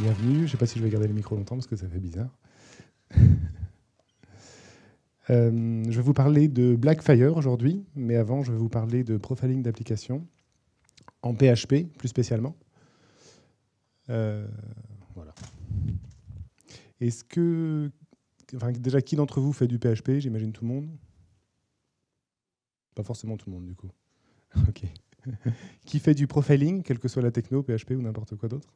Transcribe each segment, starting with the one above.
Bienvenue. Je ne sais pas si je vais garder le micro longtemps parce que ça fait bizarre. Je vais vous parler de Blackfire aujourd'hui, mais avant, je vais vous parler de profiling d'applications en PHP, plus spécialement. Voilà. Est-ce que... Enfin, déjà, qui d'entre vous fait du PHP? J'imagine tout le monde. Pas forcément tout le monde, du coup. OK. Qui fait du profiling, quelle que soit la techno, PHP ou n'importe quoi d'autre?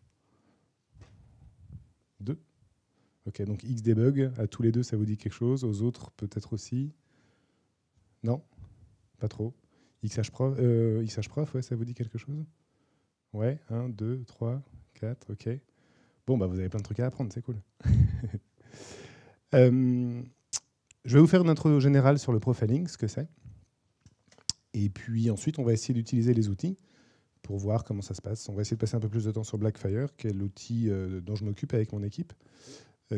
2. OK, donc Xdebug, à tous les deux, ça vous dit quelque chose. Aux autres, peut-être aussi. Non? Pas trop. XHProf, XHProf, ouais, ça vous dit quelque chose? Ouais, 1, 2, 3, 4, OK. Bon, bah, vous avez plein de trucs à apprendre, c'est cool. Je vais vous faire une intro générale sur le profiling, ce que c'est. Et puis ensuite, on va essayer d'utiliser les outils pour voir comment ça se passe. On va essayer de passer un peu plus de temps sur Blackfire, qui est l'outil dont je m'occupe avec mon équipe,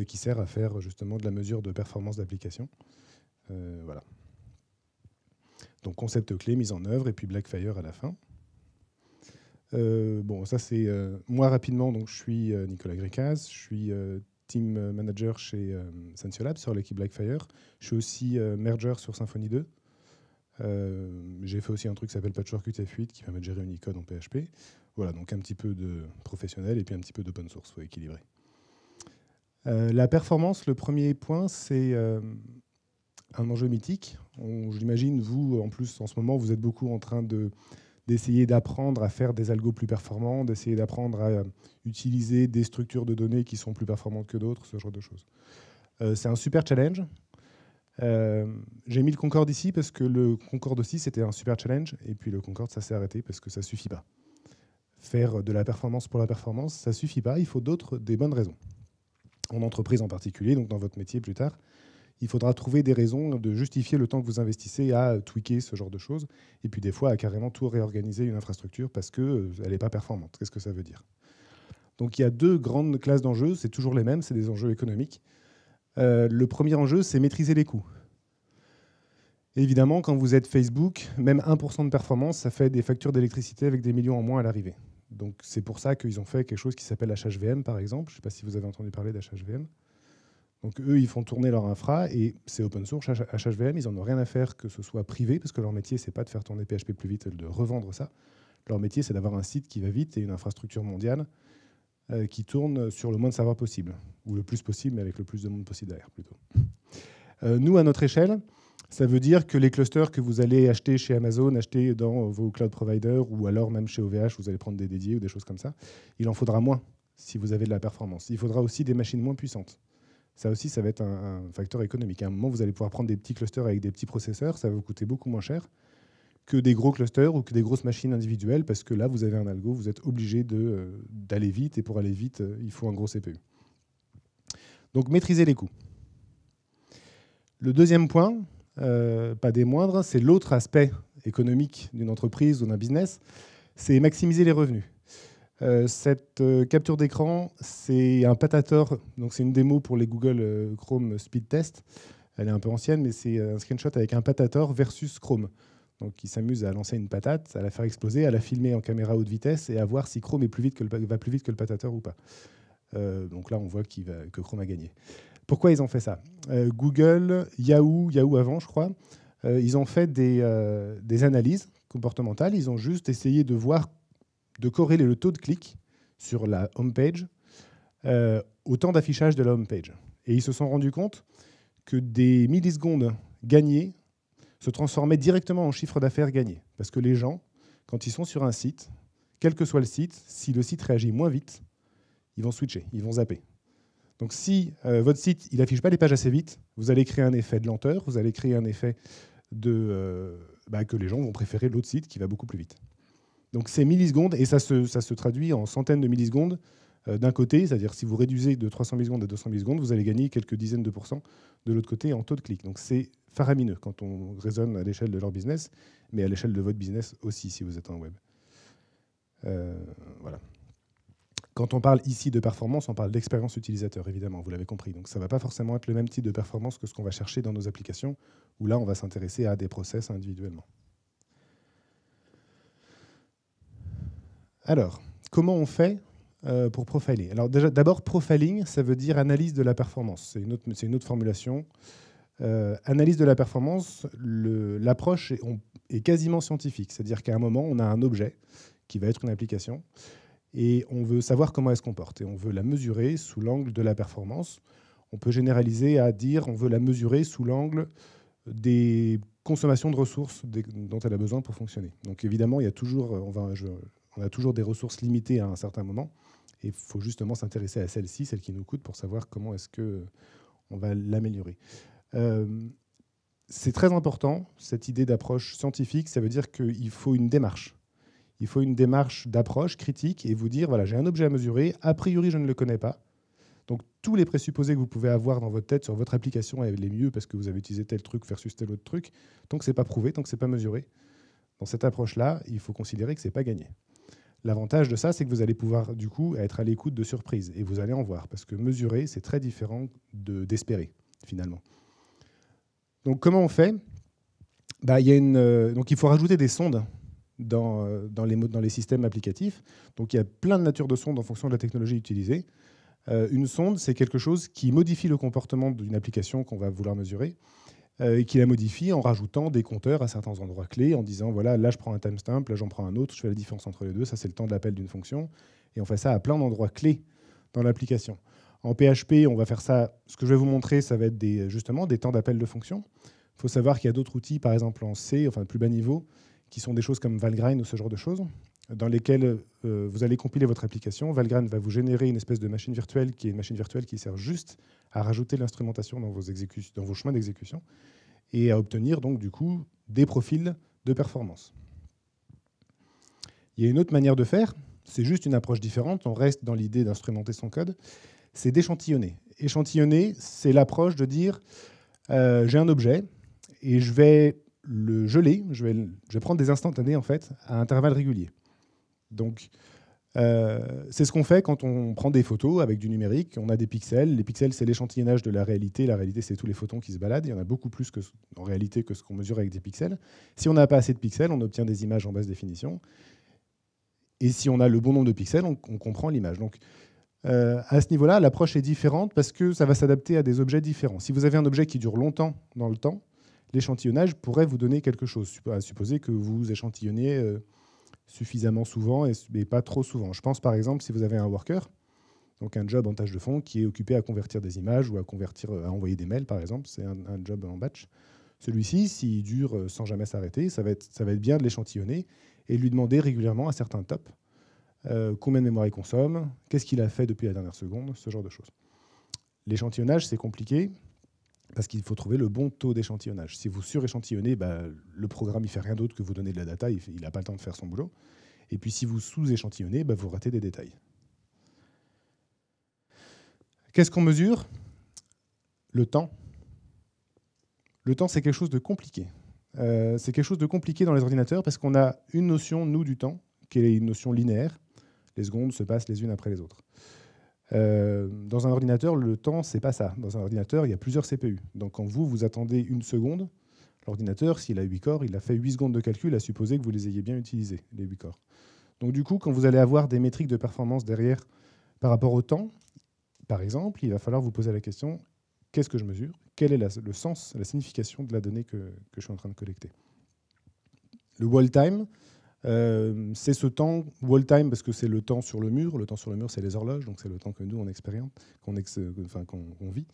qui sert à faire justement de la mesure de performance d'application. Voilà. Donc concept clé, mise en œuvre, et puis Blackfire à la fin. Bon, ça c'est moi rapidement. Donc je suis Nicolas Grécaz, je suis team manager chez Sensiolab sur l'équipe Blackfire. Je suis aussi merger sur Symfony 2. J'ai fait aussi un truc qui s'appelle Patchwork UTF-8 qui permet de gérer Unicode en PHP. Voilà, donc un petit peu de professionnel et puis un petit peu d'open source, il faut équilibrer. La performance, le premier point, c'est un enjeu mythique. Je l'imagine, vous, en plus, en ce moment, vous êtes beaucoup en train d'essayer d'apprendre à faire des algos plus performants, d'essayer d'apprendre à utiliser des structures de données qui sont plus performantes que d'autres, ce genre de choses. C'est un super challenge. J'ai mis le Concorde ici parce que le Concorde aussi, c'était un super challenge. Et puis le Concorde, ça s'est arrêté parce que ça ne suffit pas. Faire de la performance pour la performance, ça ne suffit pas. Il faut des bonnes raisons. En entreprise en particulier, donc dans votre métier plus tard, il faudra trouver des raisons de justifier le temps que vous investissez à tweaker ce genre de choses, et puis des fois à carrément tout réorganiser une infrastructure parce qu'elle n'est pas performante. Qu'est-ce que ça veut dire? Donc il y a deux grandes classes d'enjeux, c'est toujours les mêmes, c'est des enjeux économiques. Le premier enjeu, c'est maîtriser les coûts. Évidemment, quand vous êtes Facebook, même 1% de performance, ça fait des factures d'électricité avec des millions en moins à l'arrivée. Donc c'est pour ça qu'ils ont fait quelque chose qui s'appelle HHVM, par exemple. Je ne sais pas si vous avez entendu parler d'HHVM. Donc eux, ils font tourner leur infra et c'est open source, HHVM, ils n'en ont rien à faire que ce soit privé, parce que leur métier, c'est pas de faire tourner PHP plus vite et de revendre ça. Leur métier, c'est d'avoir un site qui va vite et une infrastructure mondiale qui tourne sur le moins de serveurs possible, ou le plus possible, mais avec le plus de monde possible derrière, plutôt. Nous, à notre échelle, ça veut dire que les clusters que vous allez acheter chez Amazon, acheter dans vos cloud providers, ou alors même chez OVH, vous allez prendre des dédiés ou des choses comme ça, il en faudra moins si vous avez de la performance. Il faudra aussi des machines moins puissantes. Ça aussi, ça va être un facteur économique. À un moment, vous allez pouvoir prendre des petits clusters avec des petits processeurs, ça va vous coûter beaucoup moins cher que des gros clusters ou que des grosses machines individuelles, parce que là, vous avez un algo, vous êtes obligé d'aller vite, et pour aller vite, il faut un gros CPU. Donc, maîtriser les coûts. Le deuxième point, pas des moindres, c'est l'autre aspect économique d'une entreprise ou d'un business, c'est maximiser les revenus. Cette capture d'écran, c'est un Patator, donc c'est une démo pour les Google Chrome Speed Test. Elle est un peu ancienne, mais c'est un screenshot avec un Patator versus Chrome. Donc il s'amuse à lancer une patate, à la faire exploser, à la filmer en caméra haute vitesse et à voir si Chrome va plus vite que le Patator ou pas. Donc là, on voit que Chrome a gagné. Pourquoi ils ont fait ça? Google, Yahoo avant, je crois, ils ont fait des analyses comportementales. Ils ont juste essayé de corréler le taux de clic sur la homepage au temps d'affichage de la homepage. Et ils se sont rendus compte que des millisecondes gagnées se transformaient directement en chiffre d'affaires gagné. Parce que les gens, quand ils sont sur un site, quel que soit le site, si le site réagit moins vite, ils vont switcher, ils vont zapper. Donc si votre site n'affiche pas les pages assez vite, vous allez créer un effet de lenteur, vous allez créer un effet que les gens vont préférer l'autre site qui va beaucoup plus vite. Donc c'est millisecondes, et ça se traduit en centaines de millisecondes d'un côté, c'est-à-dire si vous réduisez de 300 millisecondes à 200 millisecondes, vous allez gagner quelques dizaines de pourcents de l'autre côté en taux de clic. Donc c'est faramineux quand on raisonne à l'échelle de leur business, mais à l'échelle de votre business aussi si vous êtes en web. Voilà. Quand on parle ici de performance, on parle d'expérience utilisateur, évidemment, vous l'avez compris. Donc ça ne va pas forcément être le même type de performance que ce qu'on va chercher dans nos applications, où là on va s'intéresser à des process individuellement. Alors, comment on fait pour profiler. Alors d'abord, profiling, ça veut dire analyse de la performance. C'est une autre formulation. Analyse de la performance, l'approche est quasiment scientifique. C'est-à-dire qu'à un moment, on a un objet qui va être une application et on veut savoir comment elle se comporte. Et on veut la mesurer sous l'angle de la performance. On peut généraliser à dire on veut la mesurer sous l'angle des consommations de ressources dont elle a besoin pour fonctionner. Donc évidemment, il y a toujours, on a toujours des ressources limitées à un certain moment. Et il faut justement s'intéresser à celle-ci, celle qui nous coûte, pour savoir comment est-ce qu'on va l'améliorer. C'est très important, cette idée d'approche scientifique. Ça veut dire qu'il faut une démarche. Il faut une démarche d'approche critique et vous dire, voilà, j'ai un objet à mesurer, a priori, je ne le connais pas. Donc, tous les présupposés que vous pouvez avoir dans votre tête sur votre application, elle est mieux parce que vous avez utilisé tel truc versus tel autre truc. Tant que ce n'est pas prouvé, tant que ce n'est pas mesuré, dans cette approche-là, il faut considérer que ce n'est pas gagné. L'avantage de ça, c'est que vous allez pouvoir, du coup, être à l'écoute de surprises. Et vous allez en voir. Parce que mesurer, c'est très différent d'espérer, finalement. Donc, comment on fait ? Donc, il faut rajouter des sondes dans les systèmes applicatifs. Donc, il y a plein de natures de sondes en fonction de la technologie utilisée. Une sonde, c'est quelque chose qui modifie le comportement d'une application qu'on va vouloir mesurer et qui la modifie en rajoutant des compteurs à certains endroits clés, en disant, voilà, là, je prends un timestamp, là, j'en prends un autre, je fais la différence entre les deux, ça, c'est le temps d'appel d'une fonction. Et on fait ça à plein d'endroits clés dans l'application. En PHP, on va faire ça. Ce que je vais vous montrer, ça va être justement des temps d'appel de fonctions. Il faut savoir qu'il y a d'autres outils, par exemple en C, enfin plus bas niveau, qui sont des choses comme Valgrind ou ce genre de choses, dans lesquelles vous allez compiler votre application. Valgrind va vous générer une espèce de machine virtuelle qui est une machine virtuelle qui sert juste à rajouter l'instrumentation dans vos chemins d'exécution et à obtenir donc du coup des profils de performance. Il y a une autre manière de faire, c'est juste une approche différente, on reste dans l'idée d'instrumenter son code, c'est d'échantillonner. Échantillonner, c'est l'approche de dire j'ai un objet et je vais le geler, je vais prendre des instantanés en fait à intervalles réguliers. Donc c'est ce qu'on fait quand on prend des photos avec du numérique. On a des pixels. Les pixels, c'est l'échantillonnage de la réalité. La réalité, c'est tous les photons qui se baladent. Il y en a beaucoup plus en réalité que ce qu'on mesure avec des pixels. Si on n'a pas assez de pixels, on obtient des images en basse définition. Et si on a le bon nombre de pixels, on comprend l'image. Donc, à ce niveau-là, l'approche est différente parce que ça va s'adapter à des objets différents. Si vous avez un objet qui dure longtemps dans le temps, l'échantillonnage pourrait vous donner quelque chose, à supposer que vous échantillonnez suffisamment souvent et pas trop souvent. Je pense par exemple si vous avez un worker, donc un job en tâche de fond qui est occupé à convertir des images ou à envoyer des mails par exemple, c'est un job en batch. Celui-ci, s'il dure sans jamais s'arrêter, ça va être bien de l'échantillonner et de lui demander régulièrement à certains tops combien de mémoire il consomme, qu'est-ce qu'il a fait depuis la dernière seconde, ce genre de choses. L'échantillonnage, c'est compliqué parce qu'il faut trouver le bon taux d'échantillonnage. Si vous suréchantillonnez, le programme ne fait rien d'autre que vous donner de la data, il n'a pas le temps de faire son boulot. Et puis si vous sous-échantillonnez, vous ratez des détails. Qu'est-ce qu'on mesure ? Le temps. Le temps, c'est quelque chose de compliqué. C'est quelque chose de compliqué dans les ordinateurs parce qu'on a une notion, nous, du temps, qui est une notion linéaire. Les secondes se passent les unes après les autres. Dans un ordinateur, le temps, c'est pas ça. Dans un ordinateur, il y a plusieurs CPU. Donc quand vous attendez une seconde, l'ordinateur, s'il a 8 corps, il a fait 8 secondes de calcul à supposer que vous les ayez bien utilisés, les 8 corps. Donc du coup, quand vous allez avoir des métriques de performance derrière par rapport au temps, par exemple, il va falloir vous poser la question, qu'est-ce que je mesure ? Quel est le sens, la signification de la donnée que je suis en train de collecter ? Le wall time, c'est ce temps, wall time, parce que c'est le temps sur le mur. Le temps sur le mur, c'est les horloges, donc c'est le temps que nous, on expérimente, qu'on vit.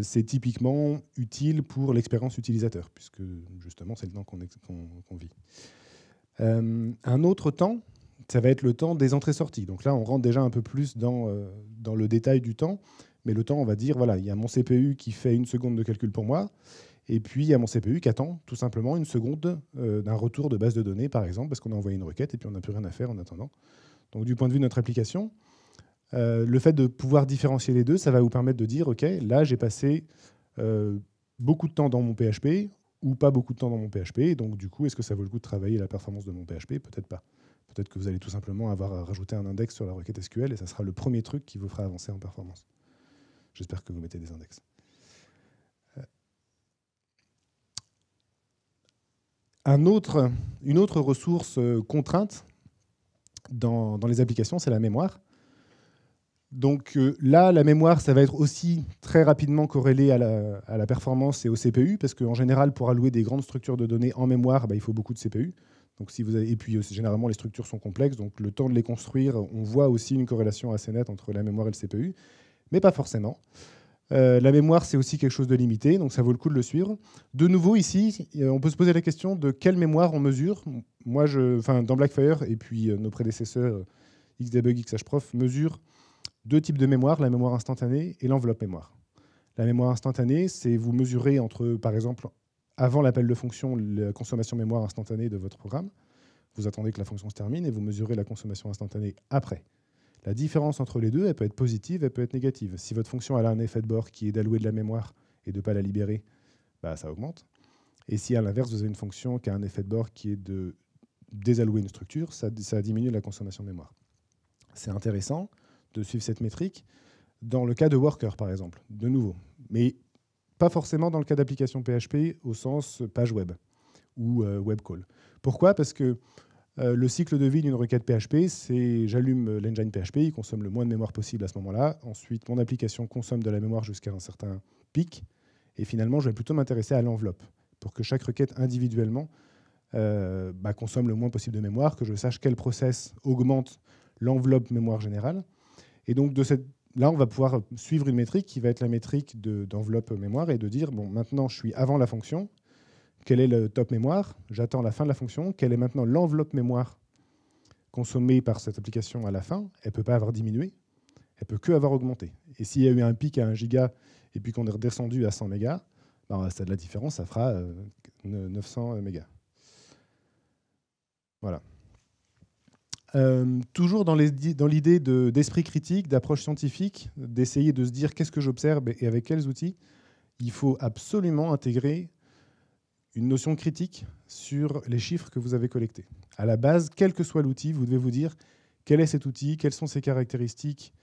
C'est typiquement utile pour l'expérience utilisateur, puisque justement, c'est le temps qu'on vit. Un autre temps, ça va être le temps des entrées-sorties. Donc là, on rentre déjà un peu plus dans le détail du temps. Mais le temps, on va dire, voilà, il y a mon CPU qui fait 1 seconde de calcul pour moi. Et puis, il y a mon CPU qui attend tout simplement 1 seconde d'un retour de base de données, par exemple, parce qu'on a envoyé une requête et puis on n'a plus rien à faire en attendant. Donc, du point de vue de notre application, le fait de pouvoir différencier les deux, ça va vous permettre de dire, OK, là, j'ai passé beaucoup de temps dans mon PHP ou pas beaucoup de temps dans mon PHP. Donc, du coup, est-ce que ça vaut le coup de travailler la performance de mon PHP ? Peut-être pas. Peut-être que vous allez tout simplement avoir à rajouter un index sur la requête SQL et ça sera le premier truc qui vous fera avancer en performance. J'espère que vous mettez des index. Une autre ressource contrainte, dans les applications, c'est la mémoire. Donc là, la mémoire, ça va être aussi très rapidement corrélé à la performance et au CPU, parce qu'en général, pour allouer des grandes structures de données en mémoire, il faut beaucoup de CPU. Donc, et puis généralement, les structures sont complexes, donc le temps de les construire, on voit aussi une corrélation assez nette entre la mémoire et le CPU, mais pas forcément. La mémoire, c'est aussi quelque chose de limité, donc ça vaut le coup de le suivre. De nouveau, ici, on peut se poser la question de quelle mémoire on mesure. Moi, dans Blackfire, et puis nos prédécesseurs, Xdebug, XHProf, mesurent deux types de mémoire, la mémoire instantanée et l'enveloppe mémoire. La mémoire instantanée, c'est vous mesurez entre, par exemple, avant l'appel de fonction, la consommation mémoire instantanée de votre programme. Vous attendez que la fonction se termine et vous mesurez la consommation instantanée après. La différence entre les deux, elle peut être positive, elle peut être négative. Si votre fonction elle a un effet de bord qui est d'allouer de la mémoire et de ne pas la libérer, ça augmente. Et si à l'inverse, vous avez une fonction qui a un effet de bord qui est de désallouer une structure, ça diminue la consommation de mémoire. C'est intéressant de suivre cette métrique dans le cas de worker, par exemple, de nouveau. Mais pas forcément dans le cas d'application PHP au sens page web ou web call. Pourquoi ? Parce que le cycle de vie d'une requête PHP, c'est j'allume l'engine PHP, il consomme le moins de mémoire possible à ce moment-là. Ensuite, mon application consomme de la mémoire jusqu'à un certain pic. Et finalement, je vais plutôt m'intéresser à l'enveloppe pour que chaque requête individuellement consomme le moins possible de mémoire, que je sache quel process augmente l'enveloppe mémoire générale. Et donc, là, on va pouvoir suivre une métrique qui va être la métrique d'enveloppe mémoire et de dire, bon, maintenant, je suis avant la fonction. Quel est le top mémoire? J'attends la fin de la fonction. Quelle est maintenant l'enveloppe mémoire consommée par cette application à la fin? Elle ne peut pas avoir diminué. Elle peut que avoir augmenté. Et s'il y a eu un pic à 1 giga et puis qu'on est redescendu à 100 mégas, c'est de la différence, ça fera 900 mégas. Voilà. Toujours dans l'idée d'esprit critique, d'approche scientifique, d'essayer de se dire qu'est-ce que j'observe et avec quels outils, il faut absolument intégrer une notion critique sur les chiffres que vous avez collectés. À la base, quel que soit l'outil, vous devez vous dire quel est cet outil, quelles sont ses caractéristiques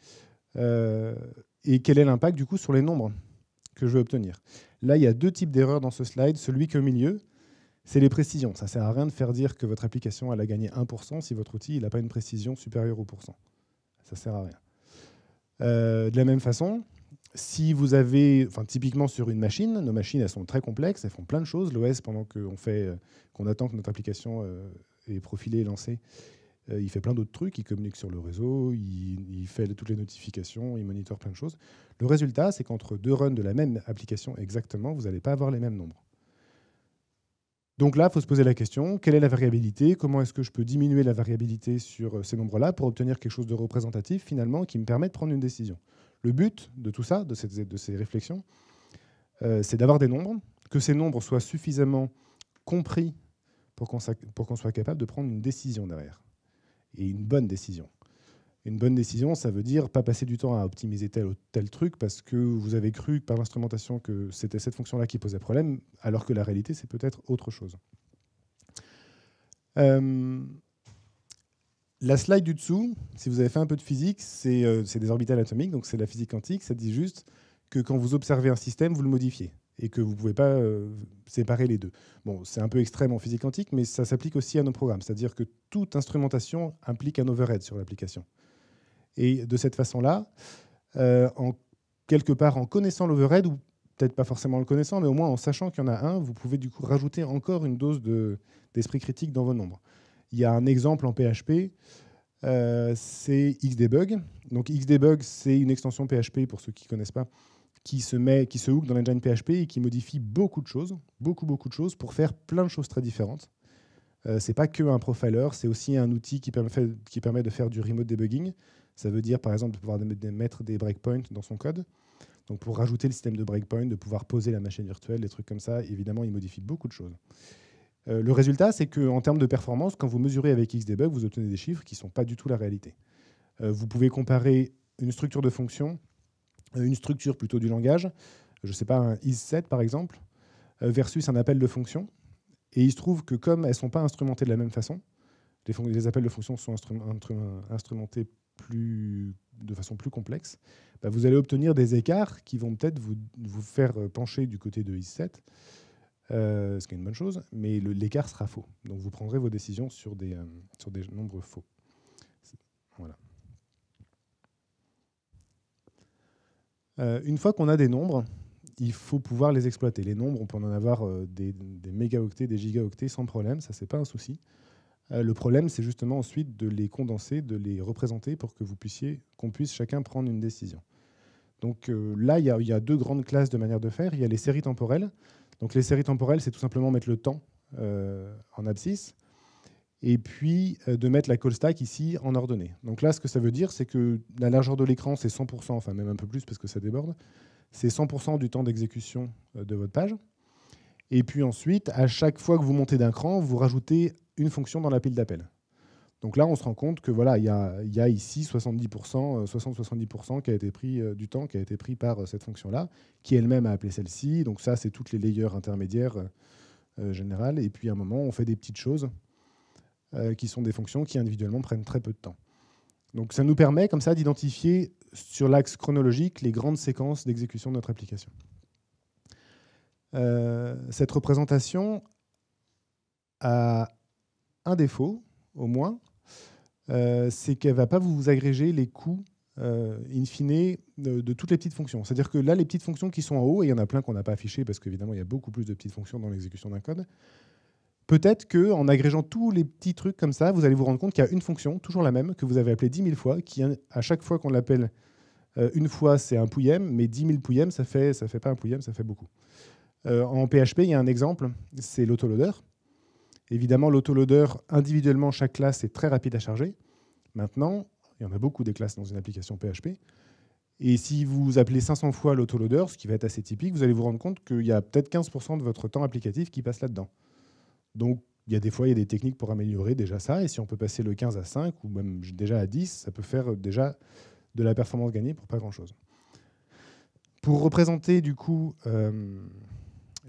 et quel est l'impact du coup sur les nombres que je vais obtenir. Là, il y a deux types d'erreurs dans ce slide. Celui qui est au milieu, c'est les précisions. Ça ne sert à rien de faire dire que votre application elle a gagné 1% si votre outil n'a pas une précision supérieure au pourcent. Ça ne sert à rien. De la même façon, si vous avez, typiquement sur une machine, nos machines elles sont très complexes, elles font plein de choses. L'OS, pendant qu'on attend que notre application est profilée et lancée, il fait plein d'autres trucs, il communique sur le réseau, il fait toutes les notifications, il monitore plein de choses. Le résultat, c'est qu'entre deux runs de la même application exactement, vous n'allez pas avoir les mêmes nombres. Donc là, il faut se poser la question, quelle est la variabilité? Comment est-ce que je peux diminuer la variabilité sur ces nombres-là pour obtenir quelque chose de représentatif, finalement, qui me permet de prendre une décision? Le but de tout ça, de ces réflexions, c'est d'avoir des nombres, que ces nombres soient suffisamment compris pour qu'on soit capable de prendre une décision derrière. Et une bonne décision. Une bonne décision, ça veut dire pas passer du temps à optimiser tel ou tel truc parce que vous avez cru par l'instrumentation que c'était cette fonction-là qui posait problème, alors que la réalité, c'est peut-être autre chose. La slide du dessous, si vous avez fait un peu de physique, c'est des orbitales atomiques, donc c'est la physique quantique. Ça dit juste que quand vous observez un système, vous le modifiez et que vous ne pouvez pas séparer les deux. Bon, c'est un peu extrême en physique quantique, mais ça s'applique aussi à nos programmes. C'est-à-dire que toute instrumentation implique un overhead sur l'application. Et de cette façon-là, quelque part en connaissant l'overhead, ou peut-être pas forcément en le connaissant, mais au moins en sachant qu'il y en a un, vous pouvez du coup rajouter encore une dose d'esprit critique dans vos nombres. Il y a un exemple en PHP, c'est Xdebug. Donc Xdebug, c'est une extension PHP, pour ceux qui ne connaissent pas, qui se hook dans l'engine PHP et qui modifie beaucoup de choses pour faire plein de choses très différentes. C'est pas que un profiler, c'est aussi un outil qui permet de faire du remote debugging. Ça veut dire, par exemple, de pouvoir mettre des breakpoints dans son code. Donc, pour rajouter le système de breakpoint, de pouvoir poser la machine virtuelle, des trucs comme ça, évidemment, il modifie beaucoup de choses. Le résultat, c'est qu'en termes de performance, quand vous mesurez avec Xdebug, vous obtenez des chiffres qui ne sont pas du tout la réalité. Vous pouvez comparer une structure de fonction, une structure plutôt du langage, je ne sais pas, un isSet par exemple, versus un appel de fonction. Et il se trouve que comme elles ne sont pas instrumentées de la même façon, les appels de fonction sont instrumentés de façon plus complexe, vous allez obtenir des écarts qui vont peut-être vous faire pencher du côté de isSet, ce qui est une bonne chose, mais l'écart sera faux. Donc vous prendrez vos décisions sur des nombres faux. Voilà. Une fois qu'on a des nombres, il faut pouvoir les exploiter. Les nombres, on peut en avoir des mégaoctets, des gigaoctets sans problème, ça c'est pas un souci. Le problème, c'est justement ensuite de les condenser, de les représenter pour que qu'on puisse chacun prendre une décision. Donc là, il y a deux grandes classes de manière de faire. Il y a les séries temporelles. Donc les séries temporelles, c'est tout simplement mettre le temps en abscisse, et puis de mettre la call stack ici en ordonnée. Donc là, ce que ça veut dire, c'est que la largeur de l'écran, c'est 100%, enfin même un peu plus parce que ça déborde, c'est 100% du temps d'exécution de votre page. Et puis ensuite, à chaque fois que vous montez d'un cran, vous rajoutez une fonction dans la pile d'appel. Donc là, on se rend compte que voilà, il y a ici 70%, 60-70% qui a été pris du temps qui a été pris par cette fonction-là, qui elle-même a appelé celle-ci. Donc ça, c'est toutes les layers intermédiaires générales. Et puis à un moment, on fait des petites choses qui sont des fonctions qui individuellement prennent très peu de temps. Donc ça nous permet comme ça d'identifier sur l'axe chronologique les grandes séquences d'exécution de notre application. Cette représentation a un défaut, au moins, c'est qu'elle ne va pas vous agréger les coûts in fine de toutes les petites fonctions. C'est-à-dire que là, les petites fonctions qui sont en haut, et il y en a plein qu'on n'a pas affichées parce qu'évidemment, il y a beaucoup plus de petites fonctions dans l'exécution d'un code, peut-être qu'en agrégeant tous les petits trucs comme ça, vous allez vous rendre compte qu'il y a une fonction, toujours la même, que vous avez appelée 10 000 fois, qui, à chaque fois qu'on l'appelle une fois, c'est un pouillem, mais 10 000 pouillem, ça fait pas un pouillem, ça fait beaucoup. En PHP, il y a un exemple, c'est l'autoloader. Évidemment, l'autoloader, individuellement, chaque classe est très rapide à charger. Maintenant, il y en a beaucoup des classes dans une application PHP. Et si vous appelez 500 fois l'autoloader, ce qui va être assez typique, vous allez vous rendre compte qu'il y a peut-être 15% de votre temps applicatif qui passe là-dedans. Donc, il y a des techniques pour améliorer déjà ça. Et si on peut passer le 15 à 5 ou même déjà à 10, ça peut faire déjà de la performance gagnée pour pas grand-chose. Pour représenter du coup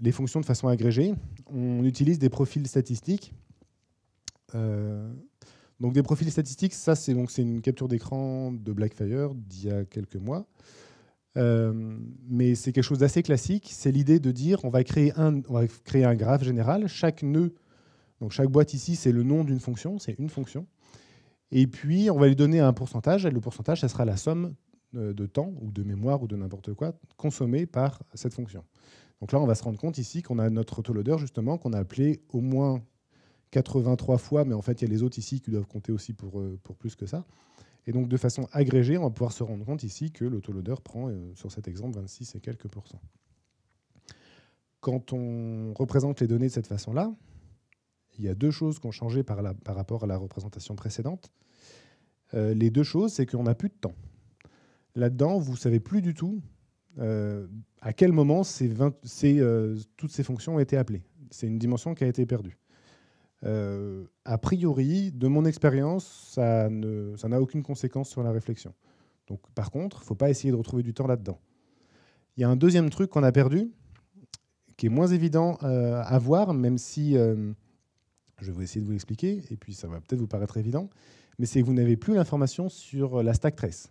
les fonctions de façon agrégée, on utilise des profils statistiques. Donc des profils statistiques, ça c'est une capture d'écran de Blackfire d'il y a quelques mois. Mais c'est quelque chose d'assez classique. C'est l'idée de dire on va créer un graphe général. Chaque nœud, donc chaque boîte ici, c'est le nom d'une fonction, c'est une fonction. Et puis on va lui donner un pourcentage. Et le pourcentage, ça sera la somme de temps ou de mémoire ou de n'importe quoi consommé par cette fonction. Donc là, on va se rendre compte ici qu'on a notre autoloader justement qu'on a appelé au moins 83 fois, mais en fait, il y a les autres ici qui doivent compter aussi pour plus que ça. Et donc, de façon agrégée, on va pouvoir se rendre compte ici que l'autoloader prend, sur cet exemple, 26 et quelques %. Quand on représente les données de cette façon-là, il y a deux choses qui ont changé par rapport à la représentation précédente. Les deux choses, c'est qu'on n'a plus de temps. Là-dedans, vous ne savez plus du tout à quel moment toutes ces fonctions ont été appelées. C'est une dimension qui a été perdue. A priori, de mon expérience, ça n'a aucune conséquence sur la réflexion. Donc, par contre, il ne faut pas essayer de retrouver du temps là-dedans. Il y a un deuxième truc qu'on a perdu, qui est moins évident à voir, même si je vais essayer de vous l'expliquer, et puis ça va peut-être vous paraître évident, mais c'est que vous n'avez plus l'information sur la stack trace.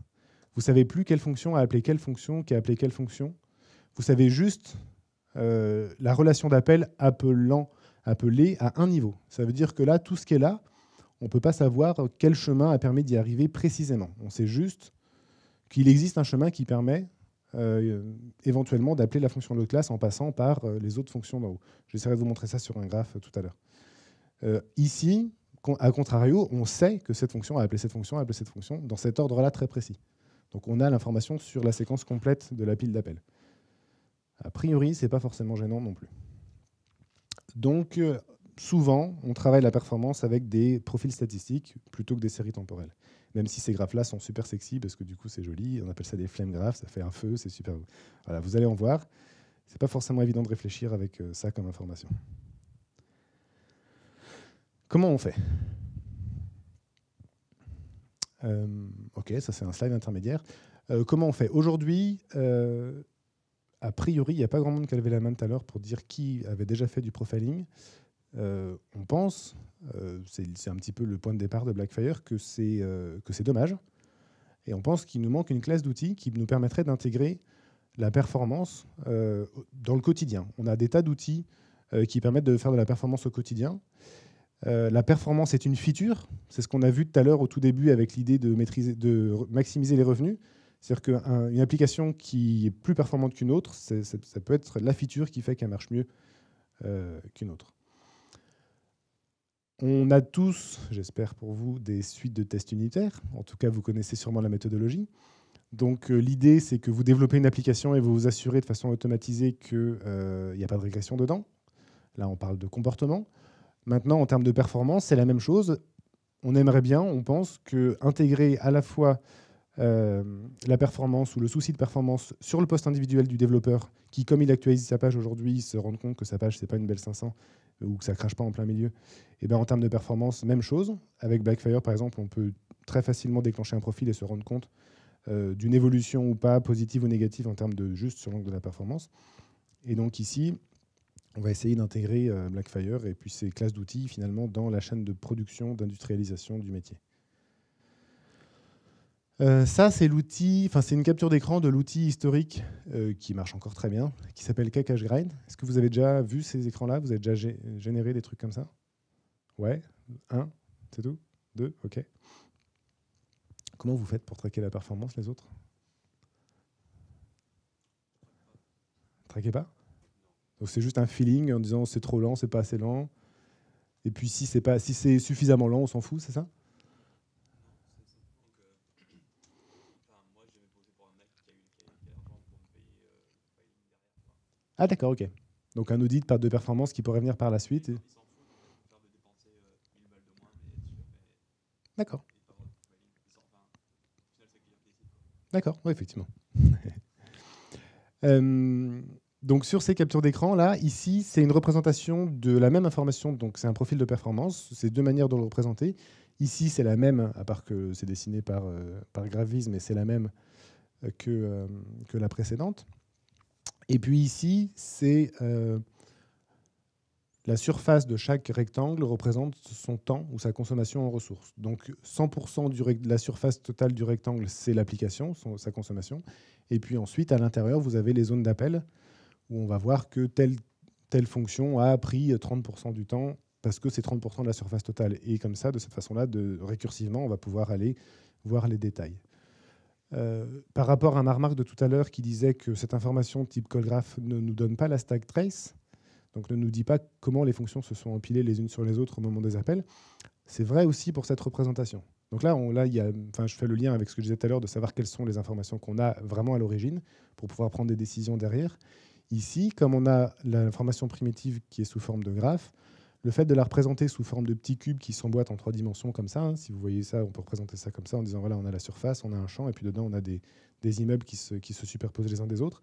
Vous ne savez plus quelle fonction a appelé quelle fonction, qui a appelé quelle fonction. Vous savez juste la relation d'appel appelé à un niveau. Ça veut dire que là, tout ce qui est là, on ne peut pas savoir quel chemin a permis d'y arriver précisément. On sait juste qu'il existe un chemin qui permet éventuellement d'appeler la fonction de classe en passant par les autres fonctions d'en haut. J'essaierai de vous montrer ça sur un graphe tout à l'heure. Ici, à contrario, on sait que cette fonction a appelé cette fonction, dans cet ordre-là très précis. Donc on a l'information sur la séquence complète de la pile d'appel. A priori, ce n'est pas forcément gênant non plus. Donc, souvent, on travaille la performance avec des profils statistiques plutôt que des séries temporelles. Même si ces graphes-là sont super sexy, parce que du coup, c'est joli. On appelle ça des flame graphs, ça fait un feu, c'est super beau. Voilà, vous allez en voir. Ce n'est pas forcément évident de réfléchir avec ça comme information. Comment on fait ? Ok, ça c'est un slide intermédiaire. Comment on fait ? Aujourd'hui, a priori, il n'y a pas grand monde qui a levé la main tout à l'heure pour dire qui avait déjà fait du profiling. On pense, c'est un petit peu le point de départ de Blackfire, que c'est dommage. Et on pense qu'il nous manque une classe d'outils qui nous permettrait d'intégrer la performance dans le quotidien. On a des tas d'outils qui permettent de faire de la performance au quotidien. La performance est une feature. C'est ce qu'on a vu tout à l'heure au tout début avec l'idée de maximiser les revenus. C'est-à-dire qu'une application qui est plus performante qu'une autre, ça peut être la feature qui fait qu'elle marche mieux qu'une autre. On a tous, j'espère pour vous, des suites de tests unitaires. En tout cas, vous connaissez sûrement la méthodologie. Donc l'idée, c'est que vous développez une application et vous vous assurez de façon automatisée qu'il n'y a pas de régression dedans. Là, on parle de comportement. Maintenant, en termes de performance, c'est la même chose. On aimerait bien, on pense, qu'intégrer à la fois la performance ou le souci de performance sur le poste individuel du développeur, qui, comme il actualise sa page aujourd'hui, se rend compte que sa page, ce n'est pas une belle 500 ou que ça ne crache pas en plein milieu. Et bien, en termes de performance, même chose. Avec Blackfire, par exemple, on peut très facilement déclencher un profil et se rendre compte d'une évolution ou pas, positive ou négative, en termes de juste sur l'angle de la performance. Et donc ici, on va essayer d'intégrer Blackfire et puis ces classes d'outils finalement dans la chaîne de production, d'industrialisation du métier. Ça, c'est l'outil, enfin c'est une capture d'écran de l'outil historique qui marche encore très bien, qui s'appelle KCacheGrind. Est-ce que vous avez déjà vu ces écrans-là? Vous avez déjà généré des trucs comme ça? Ouais, 1, c'est tout? 2, ok. Comment vous faites pour traquer la performance, les autres? Traquez pas? Donc c'est juste un feeling en disant c'est trop lent, c'est pas assez lent. Et puis si c'est suffisamment lent, on s'en fout, c'est ça? Ah d'accord, ok. Donc un audit de performance qui pourrait venir par la suite. D'accord. D'accord, oui, effectivement. Donc sur ces captures d'écran, là, ici, c'est une représentation de la même information. Donc c'est un profil de performance. C'est deux manières de le représenter. Ici, c'est la même, à part que c'est dessiné par Graviz, mais c'est la même que la précédente. Et puis ici, c'est la surface de chaque rectangle représente son temps ou sa consommation en ressources. Donc 100% de la surface totale du rectangle, c'est l'application, sa consommation. Et puis ensuite, à l'intérieur, vous avez les zones d'appel où on va voir que telle fonction a pris 30% du temps parce que c'est 30% de la surface totale. Et comme ça, de cette façon-là, récursivement, on va pouvoir aller voir les détails. Par rapport à ma remarque de tout à l'heure qui disait que cette information type callgraph ne nous donne pas la stack trace, donc ne nous dit pas comment les fonctions se sont empilées les unes sur les autres au moment des appels, c'est vrai aussi pour cette représentation. Donc là, je fais le lien avec ce que je disais tout à l'heure de savoir quelles sont les informations qu'on a vraiment à l'origine pour pouvoir prendre des décisions derrière. Ici, comme on a l'information primitive qui est sous forme de graphe, le fait de la représenter sous forme de petits cubes qui s'emboîtent en 3 dimensions comme ça, hein, si vous voyez ça, on peut représenter ça comme ça en disant voilà, on a la surface, on a un champ, et puis dedans, on a des immeubles qui se superposent les uns des autres.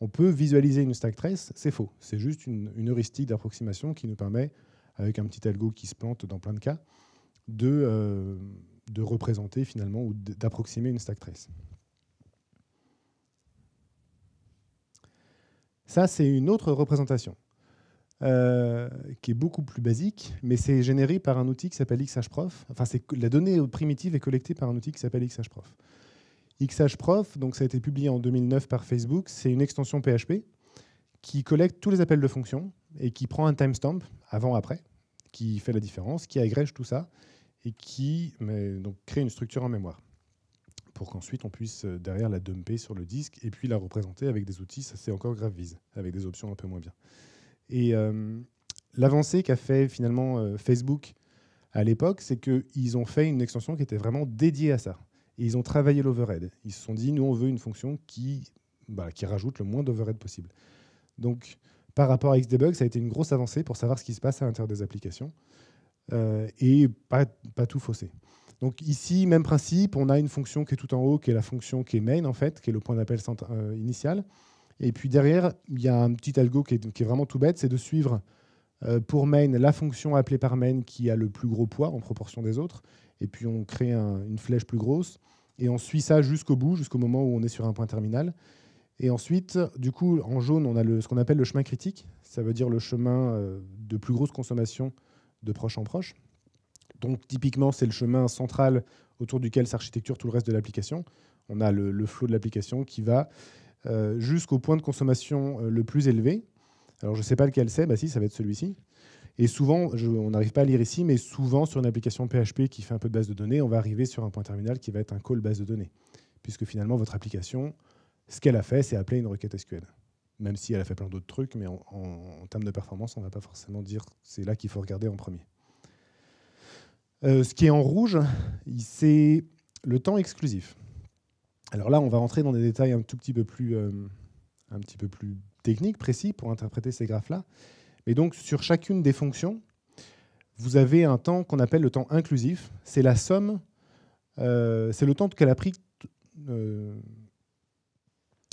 On peut visualiser une stack trace, c'est faux. C'est juste une heuristique d'approximation qui nous permet, avec un petit algo qui se plante dans plein de cas, de représenter finalement ou d'approximer une stack trace. Ça, c'est une autre représentation qui est beaucoup plus basique, mais c'est généré par un outil qui s'appelle XHProf. Enfin, la donnée primitive est collectée par un outil qui s'appelle XHProf. XHProf, donc ça a été publié en 2009 par Facebook, c'est une extension PHP qui collecte tous les appels de fonctions et qui prend un timestamp, avant-après, qui fait la différence, qui agrège tout ça et qui donc, crée une structure en mémoire pour qu'ensuite on puisse derrière la dumper sur le disque et puis la représenter avec des outils, ça c'est encore Graphviz, avec des options un peu moins bien. Et l'avancée qu'a fait finalement Facebook à l'époque, c'est qu'ils ont fait une extension qui était vraiment dédiée à ça. Et ils ont travaillé l'overhead. Ils se sont dit, nous, on veut une fonction qui rajoute le moins d'overhead possible. Donc, par rapport à Xdebug, ça a été une grosse avancée pour savoir ce qui se passe à l'intérieur des applications et pas tout fausser. Donc ici, même principe, on a une fonction qui est tout en haut, qui est la fonction qui est main, en fait, qui est le point d'appel initial. Et puis derrière, il y a un petit algo qui est vraiment tout bête, c'est de suivre pour main la fonction appelée par main qui a le plus gros poids en proportion des autres. Et puis on crée une flèche plus grosse. Et on suit ça jusqu'au bout, jusqu'au moment où on est sur un point terminal. Et ensuite, du coup, en jaune, on a ce qu'on appelle le chemin critique. Ça veut dire le chemin de plus grosse consommation de proche en proche. Donc typiquement, c'est le chemin central autour duquel s'architecture tout le reste de l'application. On a le flow de l'application qui va jusqu'au point de consommation le plus élevé. Alors je ne sais pas lequel c'est, si, ça va être celui-ci. Et souvent, on n'arrive pas à lire ici, mais souvent sur une application PHP qui fait un peu de base de données, on va arriver sur un point terminal qui va être un call base de données. Puisque finalement, votre application, ce qu'elle a fait, c'est appeler une requête SQL. Même si elle a fait plein d'autres trucs, mais en termes de performance, on ne va pas forcément dire c'est là qu'il faut regarder en premier. Ce qui est en rouge, c'est le temps exclusif. Alors là, on va rentrer dans des détails un petit peu plus techniques, précis, pour interpréter ces graphes-là. Mais donc, sur chacune des fonctions, vous avez un temps qu'on appelle le temps inclusif. C'est la somme, c'est le temps qu'elle a pris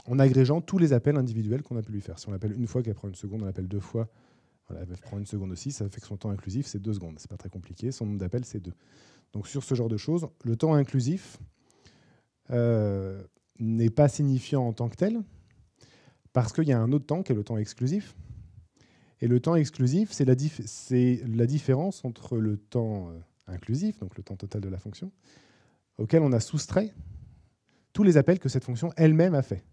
en agrégeant tous les appels individuels qu'on a pu lui faire. Si on l'appelle une fois, qu'elle prend une seconde, on l'appelle deux fois, voilà, elle prend une seconde aussi, ça fait que son temps inclusif, c'est 2 secondes. C'est pas très compliqué, son nombre d'appels, c'est 2. Donc sur ce genre de choses, le temps inclusif n'est pas signifiant en tant que tel, parce qu'il y a un autre temps qui est le temps exclusif. Et le temps exclusif, c'est la différence entre le temps inclusif, donc le temps total de la fonction, auquel on a soustrait tous les appels que cette fonction elle-même a fait.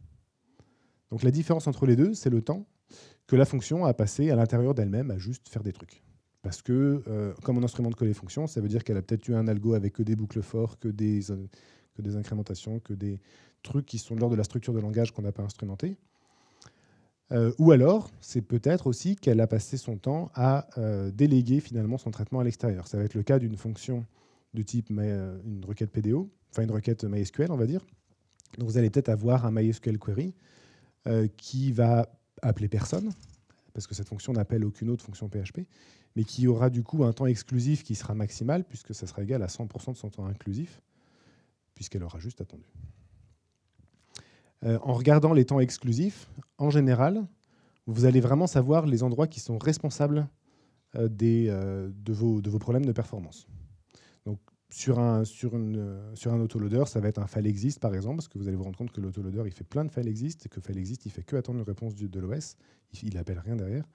Donc la différence entre les deux, c'est le temps que la fonction a passé à l'intérieur d'elle-même à juste faire des trucs. Parce que, comme on instrumente que les fonctions, ça veut dire qu'elle a peut-être eu un algo avec que des boucles forts, que des incrémentations, que des trucs qui sont de l'ordre de la structure de langage qu'on n'a pas instrumenté. Ou alors, c'est peut-être aussi qu'elle a passé son temps à déléguer finalement son traitement à l'extérieur. Ça va être le cas d'une fonction de type une requête PDO, enfin une requête MySQL, on va dire. Donc vous allez peut-être avoir un MySQL query qui va appeler personne, parce que cette fonction n'appelle aucune autre fonction PHP, mais qui aura du coup un temps exclusif qui sera maximal, puisque ça sera égal à 100% de son temps inclusif, puisqu'elle aura juste attendu. En regardant les temps exclusifs, en général, vous allez vraiment savoir les endroits qui sont responsables de vos problèmes de performance. Donc, sur un autoloader, ça va être un file exist, par exemple, parce que vous allez vous rendre compte que l'autoloader, il fait plein de file exist, et que file exist, il fait que attendre une réponse de l'OS, il n'appelle rien derrière.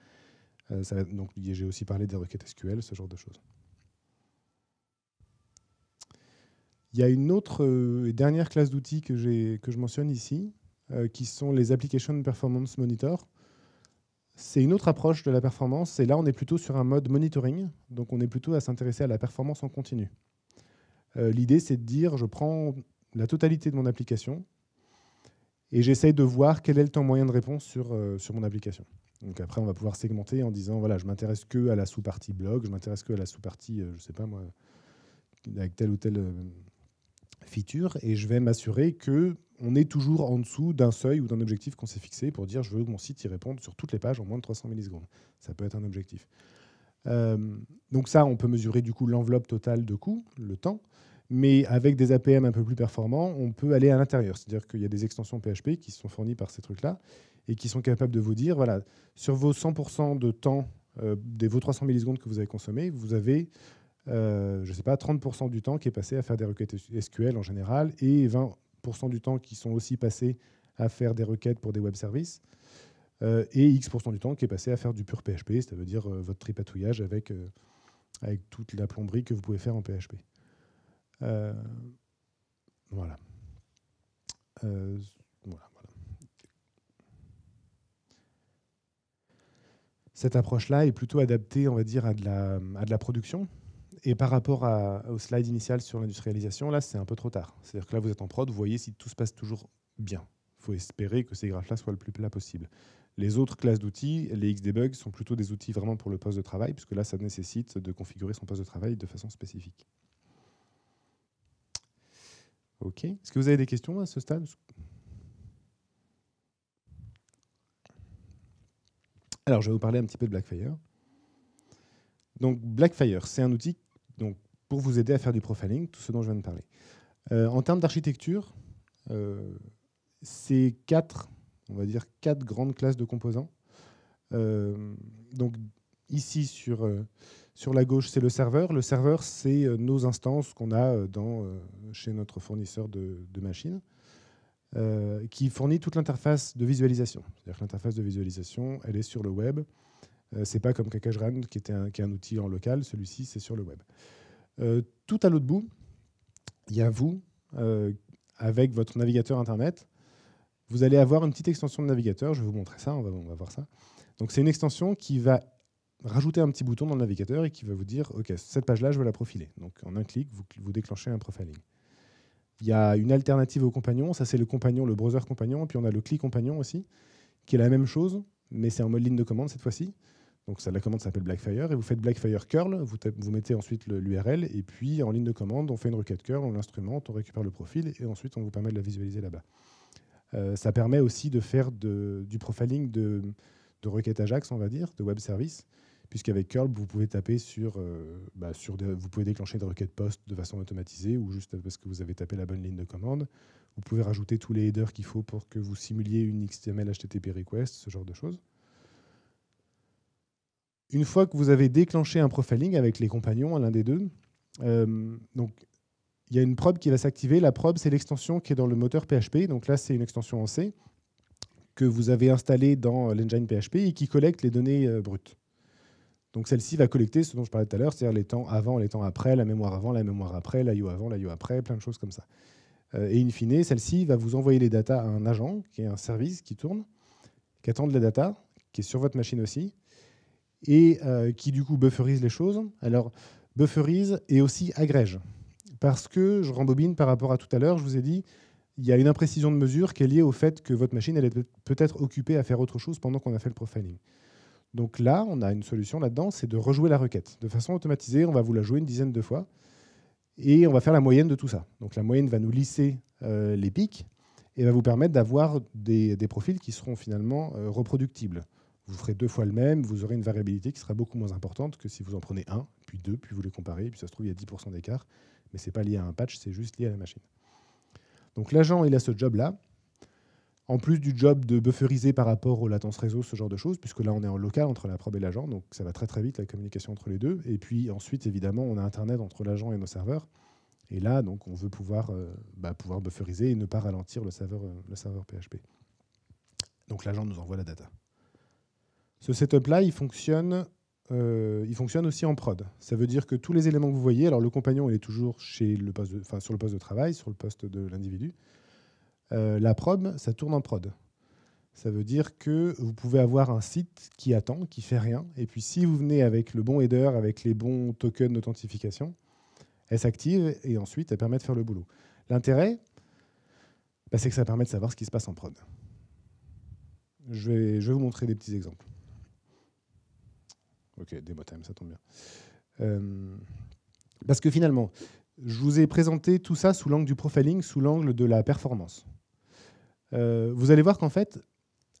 Donc, j'ai aussi parlé des requêtes SQL, ce genre de choses. Il y a une autre dernière classe d'outils que je mentionne ici, qui sont les Application Performance Monitor. C'est une autre approche de la performance, et là on est plutôt sur un mode monitoring, donc on est plutôt à s'intéresser à la performance en continu. L'idée c'est de dire, je prends la totalité de mon application, et j'essaye de voir quel est le temps moyen de réponse sur mon application. Donc après on va pouvoir segmenter en disant, voilà, je m'intéresse que à la sous-partie blog, je m'intéresse que à la sous-partie, je sais pas moi, avec telle ou telle feature, et je vais m'assurer qu'on est toujours en dessous d'un seuil ou d'un objectif qu'on s'est fixé pour dire je veux que mon site y réponde sur toutes les pages en moins de 300 millisecondes. Ça peut être un objectif. Donc ça, on peut mesurer du coup l'enveloppe totale de coût, le temps, mais avec des APM un peu plus performants, on peut aller à l'intérieur. C'est-à-dire qu'il y a des extensions PHP qui sont fournies par ces trucs-là et qui sont capables de vous dire, voilà, sur vos 100% de temps, vos 300 millisecondes que vous avez consommés, vous avez je ne sais pas, 30% du temps qui est passé à faire des requêtes SQL en général et 20% du temps qui sont aussi passés à faire des requêtes pour des web services et X% du temps qui est passé à faire du pur PHP, ça veut dire votre tripatouillage avec toute la plomberie que vous pouvez faire en PHP. Voilà. Voilà. Cette approche-là est plutôt adaptée, on va dire, à de la production. Et par rapport au slide initial sur l'industrialisation, là, c'est un peu trop tard. C'est-à-dire que là, vous êtes en prod, vous voyez si tout se passe toujours bien. Il faut espérer que ces graphes-là soient le plus plat possible. Les autres classes d'outils, les Xdebug, sont plutôt des outils vraiment pour le poste de travail, puisque là, ça nécessite de configurer son poste de travail de façon spécifique. OK. Est-ce que vous avez des questions à ce stade ? Alors, je vais vous parler un petit peu de Blackfire. Donc, Blackfire, c'est un outil pour vous aider à faire du profiling, tout ce dont je viens de parler. En termes d'architecture, c'est on va dire quatre grandes classes de composants. Donc, ici, sur la gauche, c'est le serveur. Le serveur, c'est nos instances qu'on a chez notre fournisseur de machines, qui fournit toute l'interface de visualisation. C'est-à-dire que l'interface de visualisation, elle est sur le web. C'est pas comme KakaJRAN, qui est un outil en local. Celui-ci, c'est sur le web. Tout à l'autre bout, il y a vous, avec votre navigateur Internet. Vous allez avoir une petite extension de navigateur. Je vais vous montrer ça, on va voir ça. Donc, c'est une extension qui va rajouter un petit bouton dans le navigateur et qui va vous dire « Ok, cette page-là, je veux la profiler ». Donc en un clic, vous déclenchez un profiling. Il y a une alternative au compagnon, ça c'est le compagnon, le browser compagnon, et puis on a le CLI compagnon aussi, qui est la même chose, mais c'est en mode ligne de commande cette fois-ci. Donc la commande s'appelle Blackfire, et vous faites Blackfire curl, vous mettez ensuite l'URL, et puis en ligne de commande, on fait une requête curl, on l'instrumente, on récupère le profil, et ensuite on vous permet de la visualiser là-bas. Ça permet aussi de faire du profiling de requêtes Ajax, on va dire, de web service, puisqu'avec curl, vous pouvez taper vous pouvez déclencher des requêtes post de façon automatisée, ou juste parce que vous avez tapé la bonne ligne de commande. Vous pouvez rajouter tous les headers qu'il faut pour que vous simuliez une XML HTTP request, ce genre de choses. Une fois que vous avez déclenché un profiling avec les compagnons, l'un des deux, donc il y a une probe qui va s'activer. La probe, c'est l'extension qui est dans le moteur PHP. Donc là, c'est une extension en C que vous avez installée dans l'engine PHP et qui collecte les données brutes. Donc celle-ci va collecter ce dont je parlais tout à l'heure, c'est-à-dire les temps avant, les temps après, la mémoire avant, la mémoire après, l'IO avant, l'IO après, plein de choses comme ça. Et in fine, celle-ci va vous envoyer les datas à un agent, qui est un service qui tourne, qui attend de la data, qui est sur votre machine aussi, et qui du coup bufferise les choses. Alors, bufferise et aussi agrège. Parce que, je rembobine par rapport à tout à l'heure, je vous ai dit, il y a une imprécision de mesure qui est liée au fait que votre machine elle est peut-être occupée à faire autre chose pendant qu'on a fait le profiling. Donc là, on a une solution là-dedans, c'est de rejouer la requête. De façon automatisée, on va vous la jouer une dizaine de fois et on va faire la moyenne de tout ça. Donc la moyenne va nous lisser les pics et va vous permettre d'avoir des profils qui seront finalement reproductibles. Vous ferez 2 fois le même, vous aurez une variabilité qui sera beaucoup moins importante que si vous en prenez 1, puis 2, puis vous les comparez, puis ça se trouve, il y a 10% d'écart, mais ce n'est pas lié à un patch, c'est juste lié à la machine. Donc l'agent, il a ce job-là, en plus du job de bufferiser par rapport aux latences réseau, ce genre de choses, puisque là, on est en local entre la probe et l'agent, donc ça va très très vite, la communication entre les deux. Et puis ensuite, évidemment, on a Internet entre l'agent et nos serveurs. Et là, donc, on veut pouvoir bufferiser et ne pas ralentir le serveur PHP. Donc l'agent nous envoie la data. Ce setup-là, il fonctionne aussi en prod. Ça veut dire que tous les éléments que vous voyez, alors le compagnon, il est toujours sur le poste de travail, sur le poste de l'individu. La probe, ça tourne en prod. Ça veut dire que vous pouvez avoir un site qui attend, qui fait rien. Et puis si vous venez avec le bon header, avec les bons tokens d'authentification, elle s'active et ensuite elle permet de faire le boulot. L'intérêt, c'est que ça permet de savoir ce qui se passe en prod. Je vais vous montrer des petits exemples. Ok, demo time, ça tombe bien. Parce que finalement, je vous ai présenté tout ça sous l'angle du profiling, sous l'angle de la performance. Vous allez voir qu'en fait,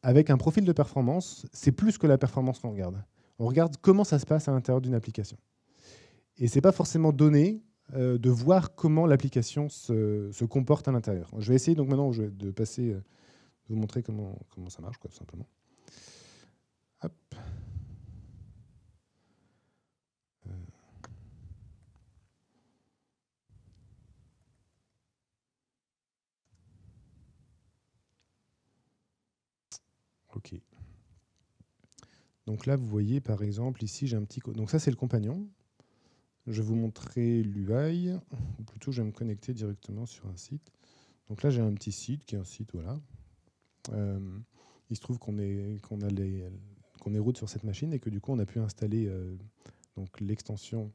avec un profil de performance, c'est plus que la performance qu'on regarde. On regarde comment ça se passe à l'intérieur d'une application. Et ce n'est pas forcément donné de voir comment l'application se comporte à l'intérieur. Je vais essayer donc maintenant de passer, de vous montrer comment ça marche, quoi, tout simplement. Hop. OK. Donc là, vous voyez, par exemple, ici, j'ai un petit code. Donc ça, c'est le compagnon. Je vais vous montrer l'UI, ou plutôt, je vais me connecter directement sur un site. Donc là, j'ai un petit site qui est un site, voilà. Il se trouve qu'on est root sur cette machine et que du coup, on a pu installer donc l'extension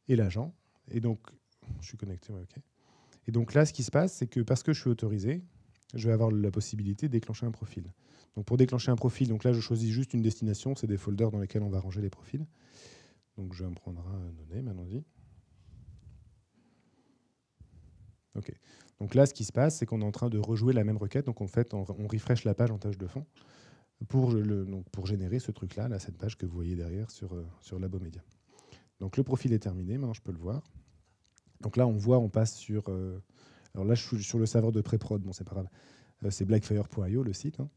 et l'agent. Et donc, je suis connecté, ouais, OK. Et donc là, ce qui se passe, c'est que parce que je suis autorisé, je vais avoir la possibilité de déclencher un profil. Donc pour déclencher un profil, donc là, je choisis juste une destination, c'est des folders dans lesquels on va ranger les profils. Donc je vais me prendre un name, allons-y. OK. Donc là, ce qui se passe, c'est qu'on est en train de rejouer la même requête. Donc en fait, on refresh la page en tâche de fond pour générer ce truc-là, là, cette page que vous voyez derrière sur Labomedia. Donc le profil est terminé, maintenant je peux le voir. Donc là, on passe sur... alors là, je suis sur le serveur de pré-prod, bon, c'est pas grave. C'est blackfire.io, le site. Hein.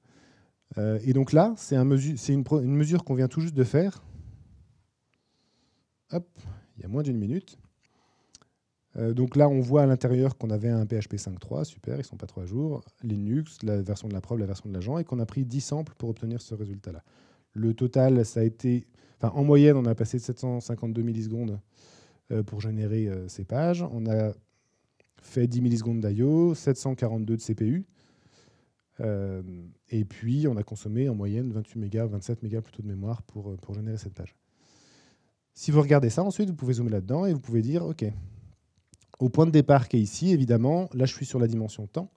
Et donc là, c'est une mesure qu'on vient tout juste de faire. Hop, il y a moins d'une minute. Donc là, on voit à l'intérieur qu'on avait un PHP 5.3, super, ils ne sont pas trop à jour, Linux, la version de la preuve, la version de l'agent, et qu'on a pris 10 samples pour obtenir ce résultat-là. Le total, ça a été... Enfin, en moyenne, on a passé de 752 millisecondes pour générer ces pages. On a fait 10 millisecondes d'IO, 742 de CPU, et puis on a consommé en moyenne 28 mégas, 27 mégas plutôt de mémoire pour générer cette page. Si vous regardez ça, ensuite, vous pouvez zoomer là-dedans et vous pouvez dire, OK, au point de départ qui est ici, évidemment, là, je suis sur la dimension temps.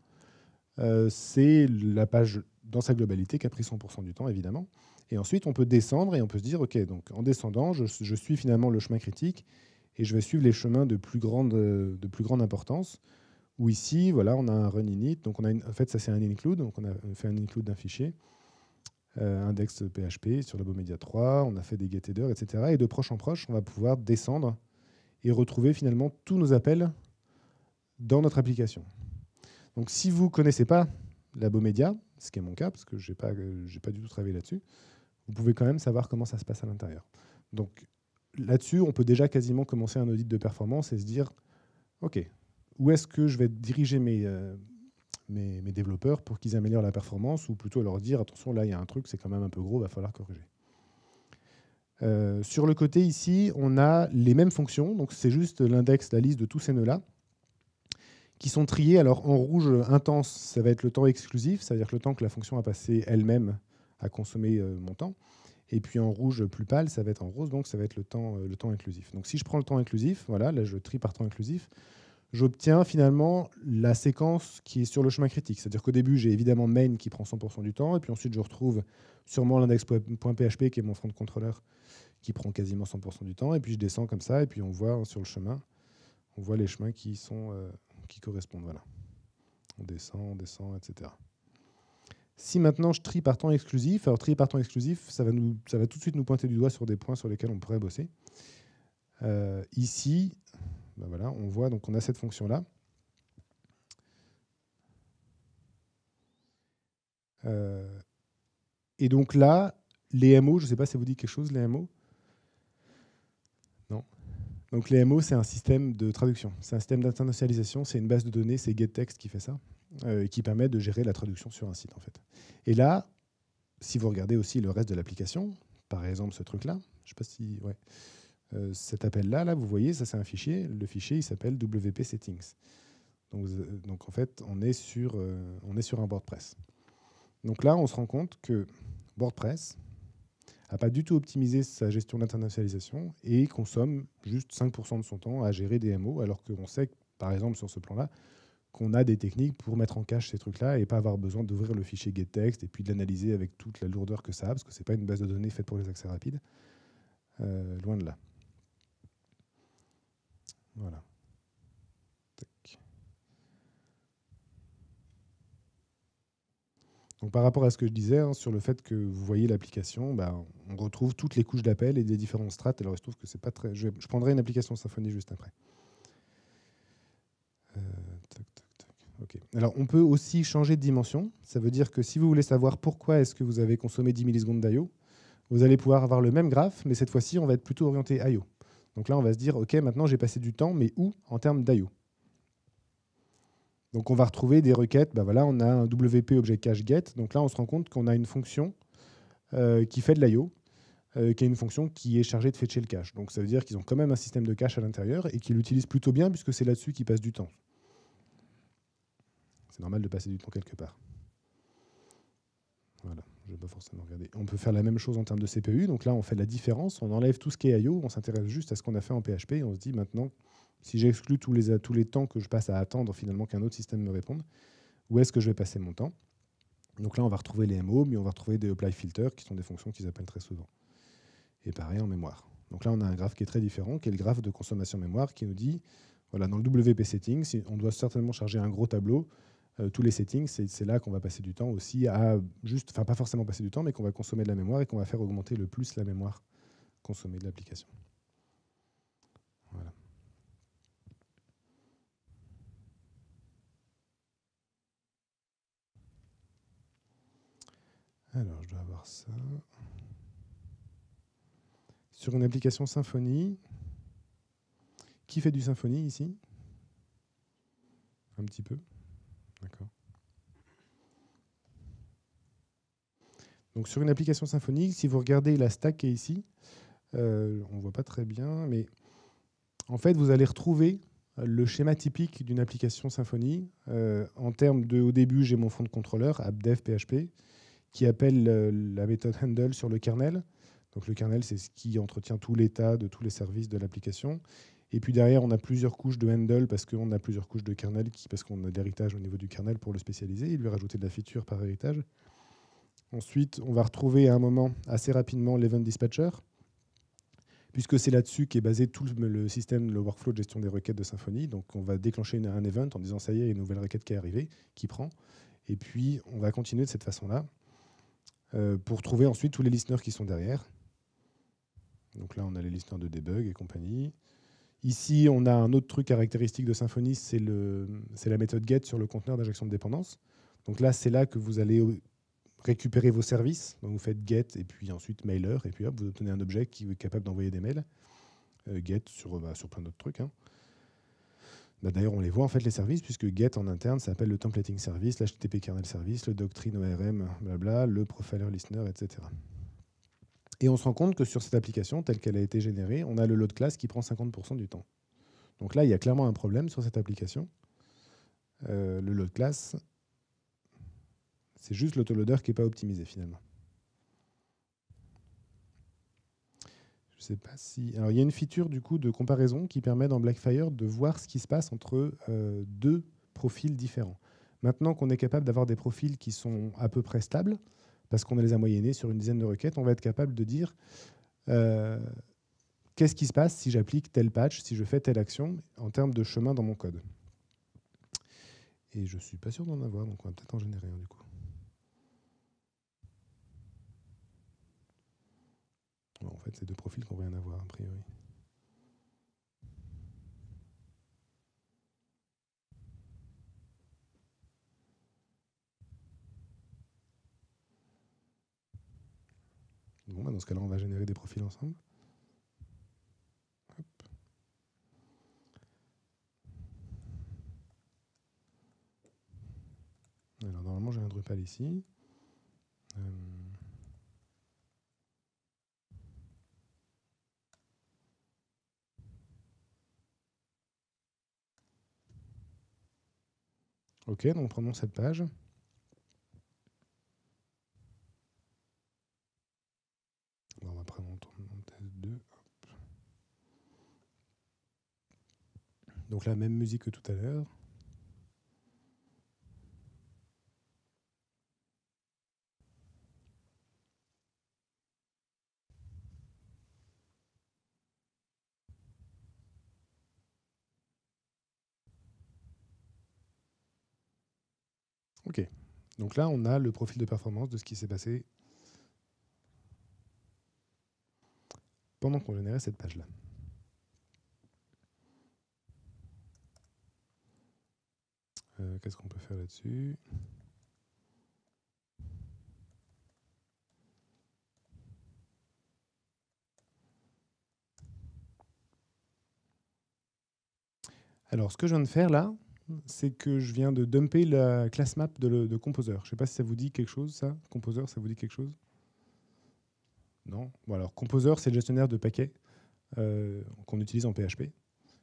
C'est la page dans sa globalité qui a pris 100% du temps, évidemment. Et ensuite, on peut descendre et on peut se dire, OK, donc en descendant, je suis finalement le chemin critique et je vais suivre les chemins de plus grande importance. Où ici, voilà, on a un run init. Donc, en fait, ça, c'est un include. Donc, on a fait un include d'un fichier, index PHP sur Labomedia 3. On a fait des getHeader, etc. Et de proche en proche, on va pouvoir descendre et retrouver finalement tous nos appels dans notre application. Donc, si vous ne connaissez pas Labomedia, ce qui est mon cas, parce que je n'ai pas du tout travaillé là-dessus, vous pouvez quand même savoir comment ça se passe à l'intérieur. Donc, là-dessus, on peut déjà quasiment commencer un audit de performance et se dire, OK, où est-ce que je vais diriger mes développeurs pour qu'ils améliorent la performance, ou plutôt leur dire, attention, là, il y a un truc, c'est quand même un peu gros, il va falloir corriger. Sur le côté ici, on a les mêmes fonctions, donc c'est juste l'index, la liste de tous ces nœuds-là, qui sont triés. Alors en rouge intense, ça va être le temps exclusif, c'est-à-dire que le temps que la fonction a passé elle-même à consommer mon temps. Et puis en rouge plus pâle, ça va être en rose, donc ça va être le temps inclusif. Donc si je prends le temps inclusif, voilà, là je trie par temps inclusif, j'obtiens finalement la séquence qui est sur le chemin critique. C'est-à-dire qu'au début, j'ai évidemment main qui prend 100% du temps, et puis ensuite je retrouve sûrement l'index.php qui est mon front controller qui prend quasiment 100% du temps, et puis je descends comme ça, et puis on voit sur le chemin, on voit les chemins qui correspondent. Voilà. On descend, etc. Si maintenant je trie par temps exclusif, alors trier par temps exclusif, ça va tout de suite nous pointer du doigt sur des points sur lesquels on pourrait bosser. Ici, ben voilà, on voit, donc on a cette fonction-là. Et donc là, les MO, je ne sais pas si ça vous dit quelque chose, les MO. Non. Donc les MO, c'est un système de traduction. C'est un système d'internationalisation, c'est une base de données, c'est getText qui fait ça, qui permet de gérer la traduction sur un site, en fait. Et là, si vous regardez aussi le reste de l'application, par exemple ce truc-là, je ne sais pas si... Ouais. Cet appel-là, là, vous voyez, ça c'est un fichier. Le fichier, il s'appelle WP Settings. Donc en fait, on est sur un WordPress. Donc là, on se rend compte que WordPress n'a pas du tout optimisé sa gestion d'internationalisation et consomme juste 5% de son temps à gérer des MO, alors qu'on sait, par exemple, sur ce plan-là, qu'on a des techniques pour mettre en cache ces trucs-là et pas avoir besoin d'ouvrir le fichier getText et puis de l'analyser avec toute la lourdeur que ça a, parce que ce n'est pas une base de données faite pour les accès rapides. Loin de là. Voilà. Tac. Donc, par rapport à ce que je disais, hein, sur le fait que vous voyez l'application, bah, on retrouve toutes les couches d'appel et des différentes strates. Alors, il se trouve que c'est pas très... Je prendrai une application Symfony juste après. Okay. Alors, on peut aussi changer de dimension. Ça veut dire que si vous voulez savoir pourquoi est-ce que vous avez consommé 10 millisecondes d'IO, vous allez pouvoir avoir le même graphe, mais cette fois-ci, on va être plutôt orienté IO. Donc là, on va se dire, OK, maintenant, j'ai passé du temps, mais où en termes d'IO? Donc on va retrouver des requêtes, ben voilà, on a un WP Object Cache Get, donc là on se rend compte qu'on a une fonction qui fait de l'IO, qui est une fonction qui est chargée de fetcher le cache. Donc ça veut dire qu'ils ont quand même un système de cache à l'intérieur et qu'ils l'utilisent plutôt bien puisque c'est là-dessus qu'ils passent du temps. C'est normal de passer du temps quelque part. Voilà, je ne vais pas forcément regarder. On peut faire la même chose en termes de CPU, donc là on fait la différence, on enlève tout ce qui est IO, on s'intéresse juste à ce qu'on a fait en PHP et on se dit maintenant, si j'exclus tous les temps que je passe à attendre finalement qu'un autre système me réponde, où est-ce que je vais passer mon temps? Donc là, on va retrouver les MO, mais on va retrouver des apply filters, qui sont des fonctions qu'ils appellent très souvent. Et pareil en mémoire. Donc là, on a un graphe qui est très différent, qui est le graphe de consommation mémoire, qui nous dit, voilà, dans le WP Settings, on doit certainement charger un gros tableau, tous les settings, c'est là qu'on va passer du temps aussi à juste, enfin pas forcément passer du temps, mais qu'on va consommer de la mémoire et qu'on va faire augmenter le plus la mémoire consommée de l'application. Voilà. Alors, je dois avoir ça. Sur une application Symfony, qui fait du Symfony ici? Un petit peu. D'accord. Donc sur une application Symfony, si vous regardez la stack qui est ici, on ne voit pas très bien, mais en fait, vous allez retrouver le schéma typique d'une application Symfony. En termes de, au début, j'ai mon front controller, appdev PHP, qui appelle la méthode handle sur le kernel. Donc le kernel, c'est ce qui entretient tout l'état de tous les services de l'application. Et puis derrière, on a plusieurs couches de handle parce qu'on a plusieurs couches de kernel, parce qu'on a de l'héritage au niveau du kernel pour le spécialiser et lui rajouter de la feature par héritage. Ensuite, on va retrouver à un moment assez rapidement l'event dispatcher, puisque c'est là-dessus qu'est basé tout le système, le workflow de gestion des requêtes de Symfony. Donc on va déclencher un event en disant ça y est, il y a une nouvelle requête qui est arrivée, qui prend. Et puis on va continuer de cette façon-là pour trouver ensuite tous les listeners qui sont derrière. Donc là, on a les listeners de debug et compagnie. Ici, on a un autre truc caractéristique de Symfony, c'est la méthode get sur le conteneur d'injection de dépendance. Donc là, c'est là que vous allez récupérer vos services. Donc vous faites get et puis ensuite mailer, et puis hop, vous obtenez un objet qui est capable d'envoyer des mails. Get sur plein d'autres trucs. Hein. D'ailleurs, on les voit en fait les services, puisque get en interne, ça s'appelle le templating service, l'HTTP kernel service, le doctrine ORM, blabla, le profiler listener, etc. Et on se rend compte que sur cette application, telle qu'elle a été générée, on a le load class qui prend 50% du temps. Donc là, il y a clairement un problème sur cette application. Le load class, c'est juste l'autoloader qui n'est pas optimisé finalement. Je sais pas si... Alors, il y a une feature du coup de comparaison qui permet dans Blackfire de voir ce qui se passe entre deux profils différents. Maintenant qu'on est capable d'avoir des profils qui sont à peu près stables, parce qu'on les a moyennés sur une dizaine de requêtes, on va être capable de dire qu'est-ce qui se passe si j'applique tel patch, si je fais telle action en termes de chemin dans mon code. Et je ne suis pas sûr d'en avoir, donc on va peut-être en générer un du coup. Bon, en fait, c'est deux profils qui n'ont rien à voir, a priori. Bon, bah dans ce cas-là, on va générer des profils ensemble. Hop. Alors, normalement, j'ai un Drupal ici. OK, donc prenons cette page. On va prendre mon test 2. Hop. Donc la même musique que tout à l'heure. OK. Donc là, on a le profil de performance de ce qui s'est passé pendant qu'on générait cette page-là. Qu'est-ce qu'on peut faire là-dessus ? Alors, ce que je viens de faire là, c'est que je viens de dumper la class map de Composer. Je ne sais pas si ça vous dit quelque chose, ça. Composer, ça vous dit quelque chose ? Non ? Bon, alors, Composer, c'est le gestionnaire de paquets qu'on utilise en PHP,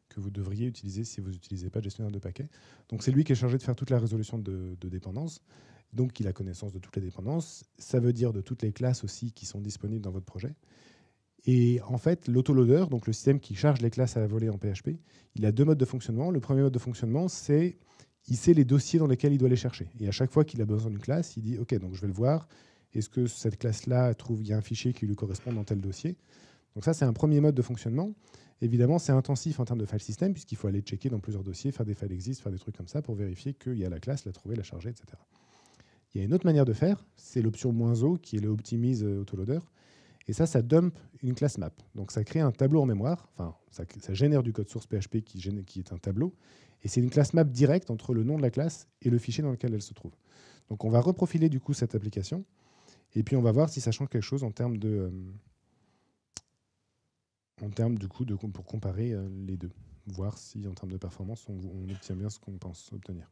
que vous devriez utiliser si vous n'utilisez pas de gestionnaire de paquets. Donc, c'est lui qui est chargé de faire toute la résolution de dépendances. Donc, il a connaissance de toutes les dépendances. Ça veut dire de toutes les classes aussi qui sont disponibles dans votre projet. Et en fait, l'autoloader, donc le système qui charge les classes à la volée en PHP, il a deux modes de fonctionnement. Le premier mode de fonctionnement, c'est il sait les dossiers dans lesquels il doit les chercher. Et à chaque fois qu'il a besoin d'une classe, il dit OK, donc je vais le voir. Est-ce que cette classe-là trouve il y a un fichier qui lui correspond dans tel dossier? Donc ça, c'est un premier mode de fonctionnement. Évidemment, c'est intensif en termes de file system, puisqu'il faut aller checker dans plusieurs dossiers, faire des files exist, faire des trucs comme ça pour vérifier qu'il y a la classe, la trouver, la charger, etc. Il y a une autre manière de faire, c'est l'option "-o", qui est le optimise autoloader. Et ça dump une classe map. Donc ça crée un tableau en mémoire, enfin ça génère du code source PHP qui est un tableau, et c'est une classe map directe entre le nom de la classe et le fichier dans lequel elle se trouve. Donc on va reprofiler du coup cette application, et puis on va voir si ça change quelque chose en termes du coup pour comparer les deux, voir si en termes de performance on obtient bien ce qu'on pense obtenir.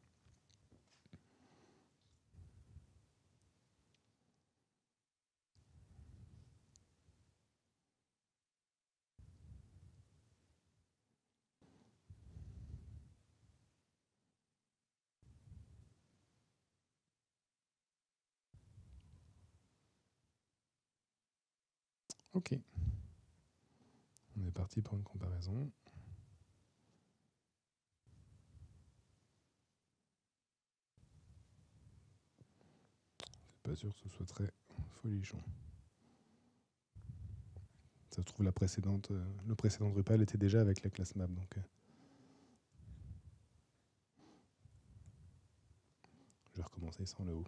OK. On est parti pour une comparaison. C'est pas sûr que ce soit très folichon. Ça se trouve, le précédent Drupal était déjà avec la classe map. Donc, je vais recommencer sans le haut.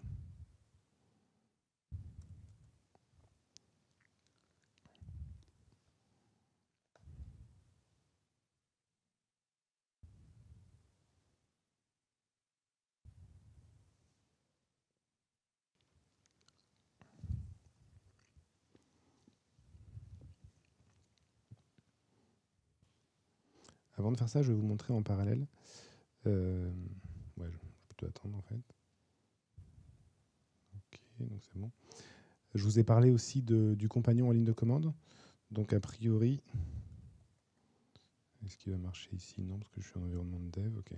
Avant de faire ça, je vais vous montrer en parallèle. Ouais, je vais plutôt attendre en fait. Ok, donc c'est bon. Je vous ai parlé aussi du compagnon en ligne de commande. Donc a priori, est-ce qu'il va marcher ici? Non, parce que je suis en environnement de dev. Ok.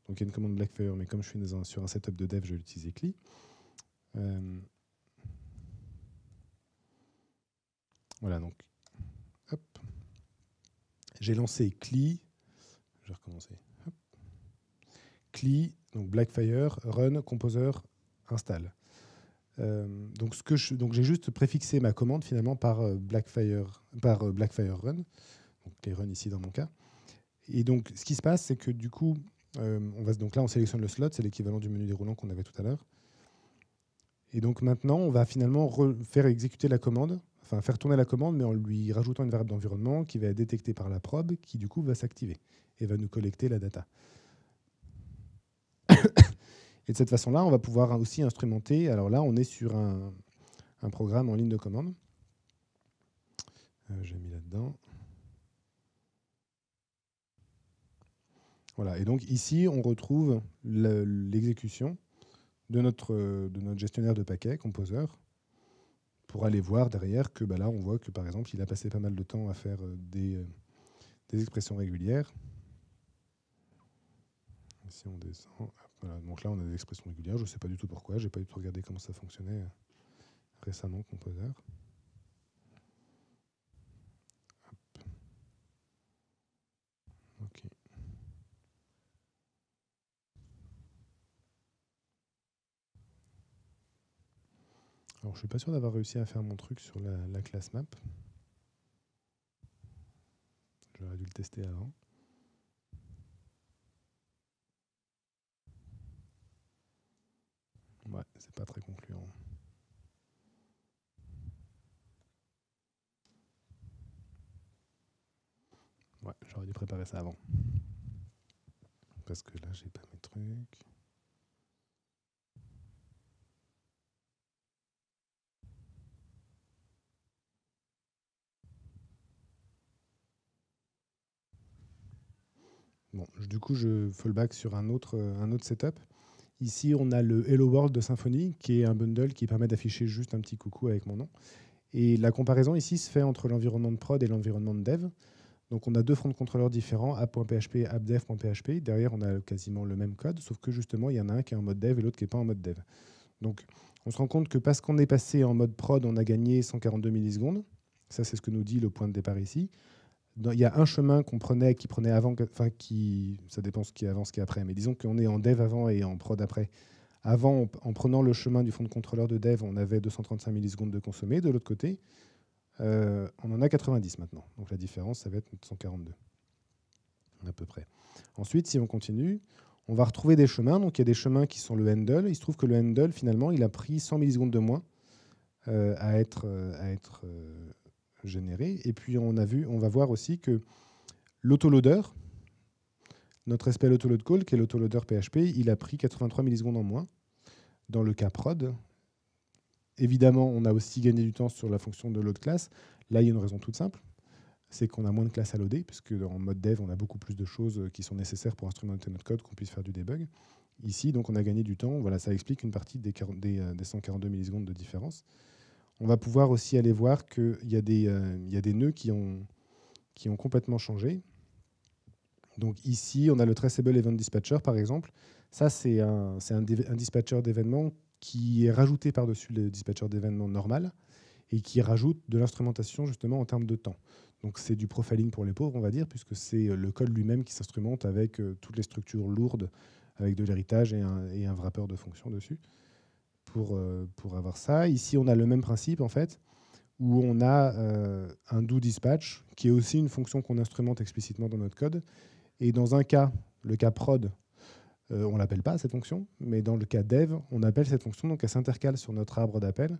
Donc il y a une commande Blackfire, mais comme je suis sur un setup de dev, je vais utiliser CLI. Voilà, donc hop. J'ai lancé CLI. Je vais recommencer. Hop. CLI, donc Blackfire, run, composer, install. Donc j'ai juste préfixé ma commande finalement par Blackfire run, donc les runs ici dans mon cas. Et donc ce qui se passe, c'est que du coup, donc là on sélectionne le slot, c'est l'équivalent du menu déroulant qu'on avait tout à l'heure. Et donc maintenant, on va finalement faire exécuter la commande, enfin faire tourner la commande, mais en lui rajoutant une variable d'environnement qui va être détectée par la prod, qui du coup va s'activer et va nous collecter la data. Et de cette façon-là, on va pouvoir aussi instrumenter. Alors là, on est sur un programme en ligne de commande. J'ai mis là-dedans. Voilà. Et donc ici, on retrouve l'exécution de notre gestionnaire de paquets, Composer, pour aller voir derrière que là, on voit que par exemple, il a passé pas mal de temps à faire des expressions régulières. Si on descend, voilà. Donc là, on a des expressions régulières. Je ne sais pas du tout pourquoi. Je n'ai pas du tout regardé comment ça fonctionnait récemment, Composer. Hop. OK. Alors, je ne suis pas sûr d'avoir réussi à faire mon truc sur la classe map. J'aurais dû le tester avant. Ouais, c'est pas très concluant. Ouais, j'aurais dû préparer ça avant. Parce que là, j'ai pas mes trucs. Bon, du coup, je fallback sur un autre setup. Ici, on a le Hello World de Symfony, qui est un bundle qui permet d'afficher juste un petit coucou avec mon nom. Et la comparaison ici se fait entre l'environnement de prod et l'environnement de dev. Donc on a deux front contrôleurs différents, app.php et appdev.php. Derrière, on a quasiment le même code, sauf que justement, il y en a un qui est en mode dev et l'autre qui n'est pas en mode dev. Donc on se rend compte que parce qu'on est passé en mode prod, on a gagné 142 millisecondes. Ça, c'est ce que nous dit le point de départ ici. Il y a un chemin qu'on prenait, qui prenait avant, enfin, ça dépend ce qui est avant, ce qui est après. Mais disons qu'on est en dev avant et en prod après. Avant, en prenant le chemin du front contrôleur de dev, on avait 235 millisecondes de consommé. De l'autre côté, on en a 90 maintenant. Donc la différence, ça va être 142 à peu près. Ensuite, si on continue, on va retrouver des chemins. Donc il y a des chemins qui sont le handle. Il se trouve que le handle, finalement, il a pris 100 millisecondes de moins à être généré. Et puis on va voir aussi que l'autoloader, notre SPL autoload call, qui est l'autoloader PHP, il a pris 83 millisecondes en moins dans le cas prod. Évidemment, on a aussi gagné du temps sur la fonction de load class. Là, il y a une raison toute simple, c'est qu'on a moins de classes à loader, puisque en mode dev, on a beaucoup plus de choses qui sont nécessaires pour instrumenter notre code, qu'on puisse faire du debug. Ici, donc, on a gagné du temps. Voilà, ça explique une partie des 142 millisecondes de différence. On va pouvoir aussi aller voir qu'il y a des nœuds qui ont complètement changé. Donc ici, on a le Traceable Event Dispatcher, par exemple. Ça, c'est un dispatcher d'événements qui est rajouté par-dessus le dispatcher d'événements normal et qui rajoute de l'instrumentation justement en termes de temps. Donc c'est du profiling pour les pauvres, on va dire, puisque c'est le code lui-même qui s'instrumente avec toutes les structures lourdes, avec de l'héritage et un wrapper de fonctions dessus pour avoir ça. Ici, on a le même principe, en fait, où on a un do dispatch, qui est aussi une fonction qu'on instrumente explicitement dans notre code. Et dans un cas, le cas prod, on ne l'appelle pas cette fonction, mais dans le cas dev, on appelle cette fonction, donc elle s'intercale sur notre arbre d'appel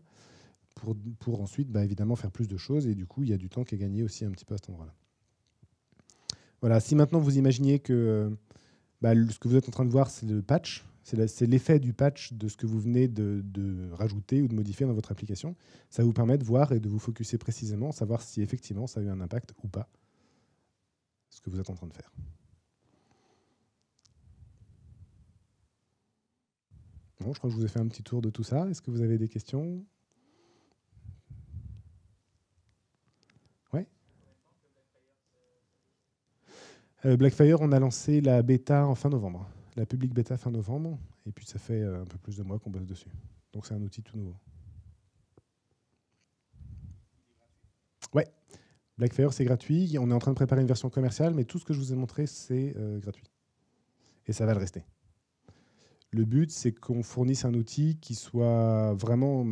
pour ensuite, évidemment, faire plus de choses. Et du coup, il y a du temps qui est gagné aussi un petit peu à cet endroit-là. Voilà, si maintenant vous imaginiez que ce que vous êtes en train de voir, c'est le patch, c'est l'effet du patch de ce que vous venez de rajouter ou de modifier dans votre application. Ça vous permet de voir et de vous focuser précisément, savoir si effectivement ça a eu un impact ou pas, ce que vous êtes en train de faire. Bon, je crois que je vous ai fait un petit tour de tout ça. Est-ce que vous avez des questions ? Ouais. Blackfire, on a lancé la bêta en fin novembre, la public bêta fin novembre, et puis ça fait un peu plus de mois qu'on bosse dessus. Donc c'est un outil tout nouveau. Ouais, Blackfire c'est gratuit. On est en train de préparer une version commerciale, mais tout ce que je vous ai montré c'est gratuit. Et ça va le rester. Le but c'est qu'on fournisse un outil qui soit vraiment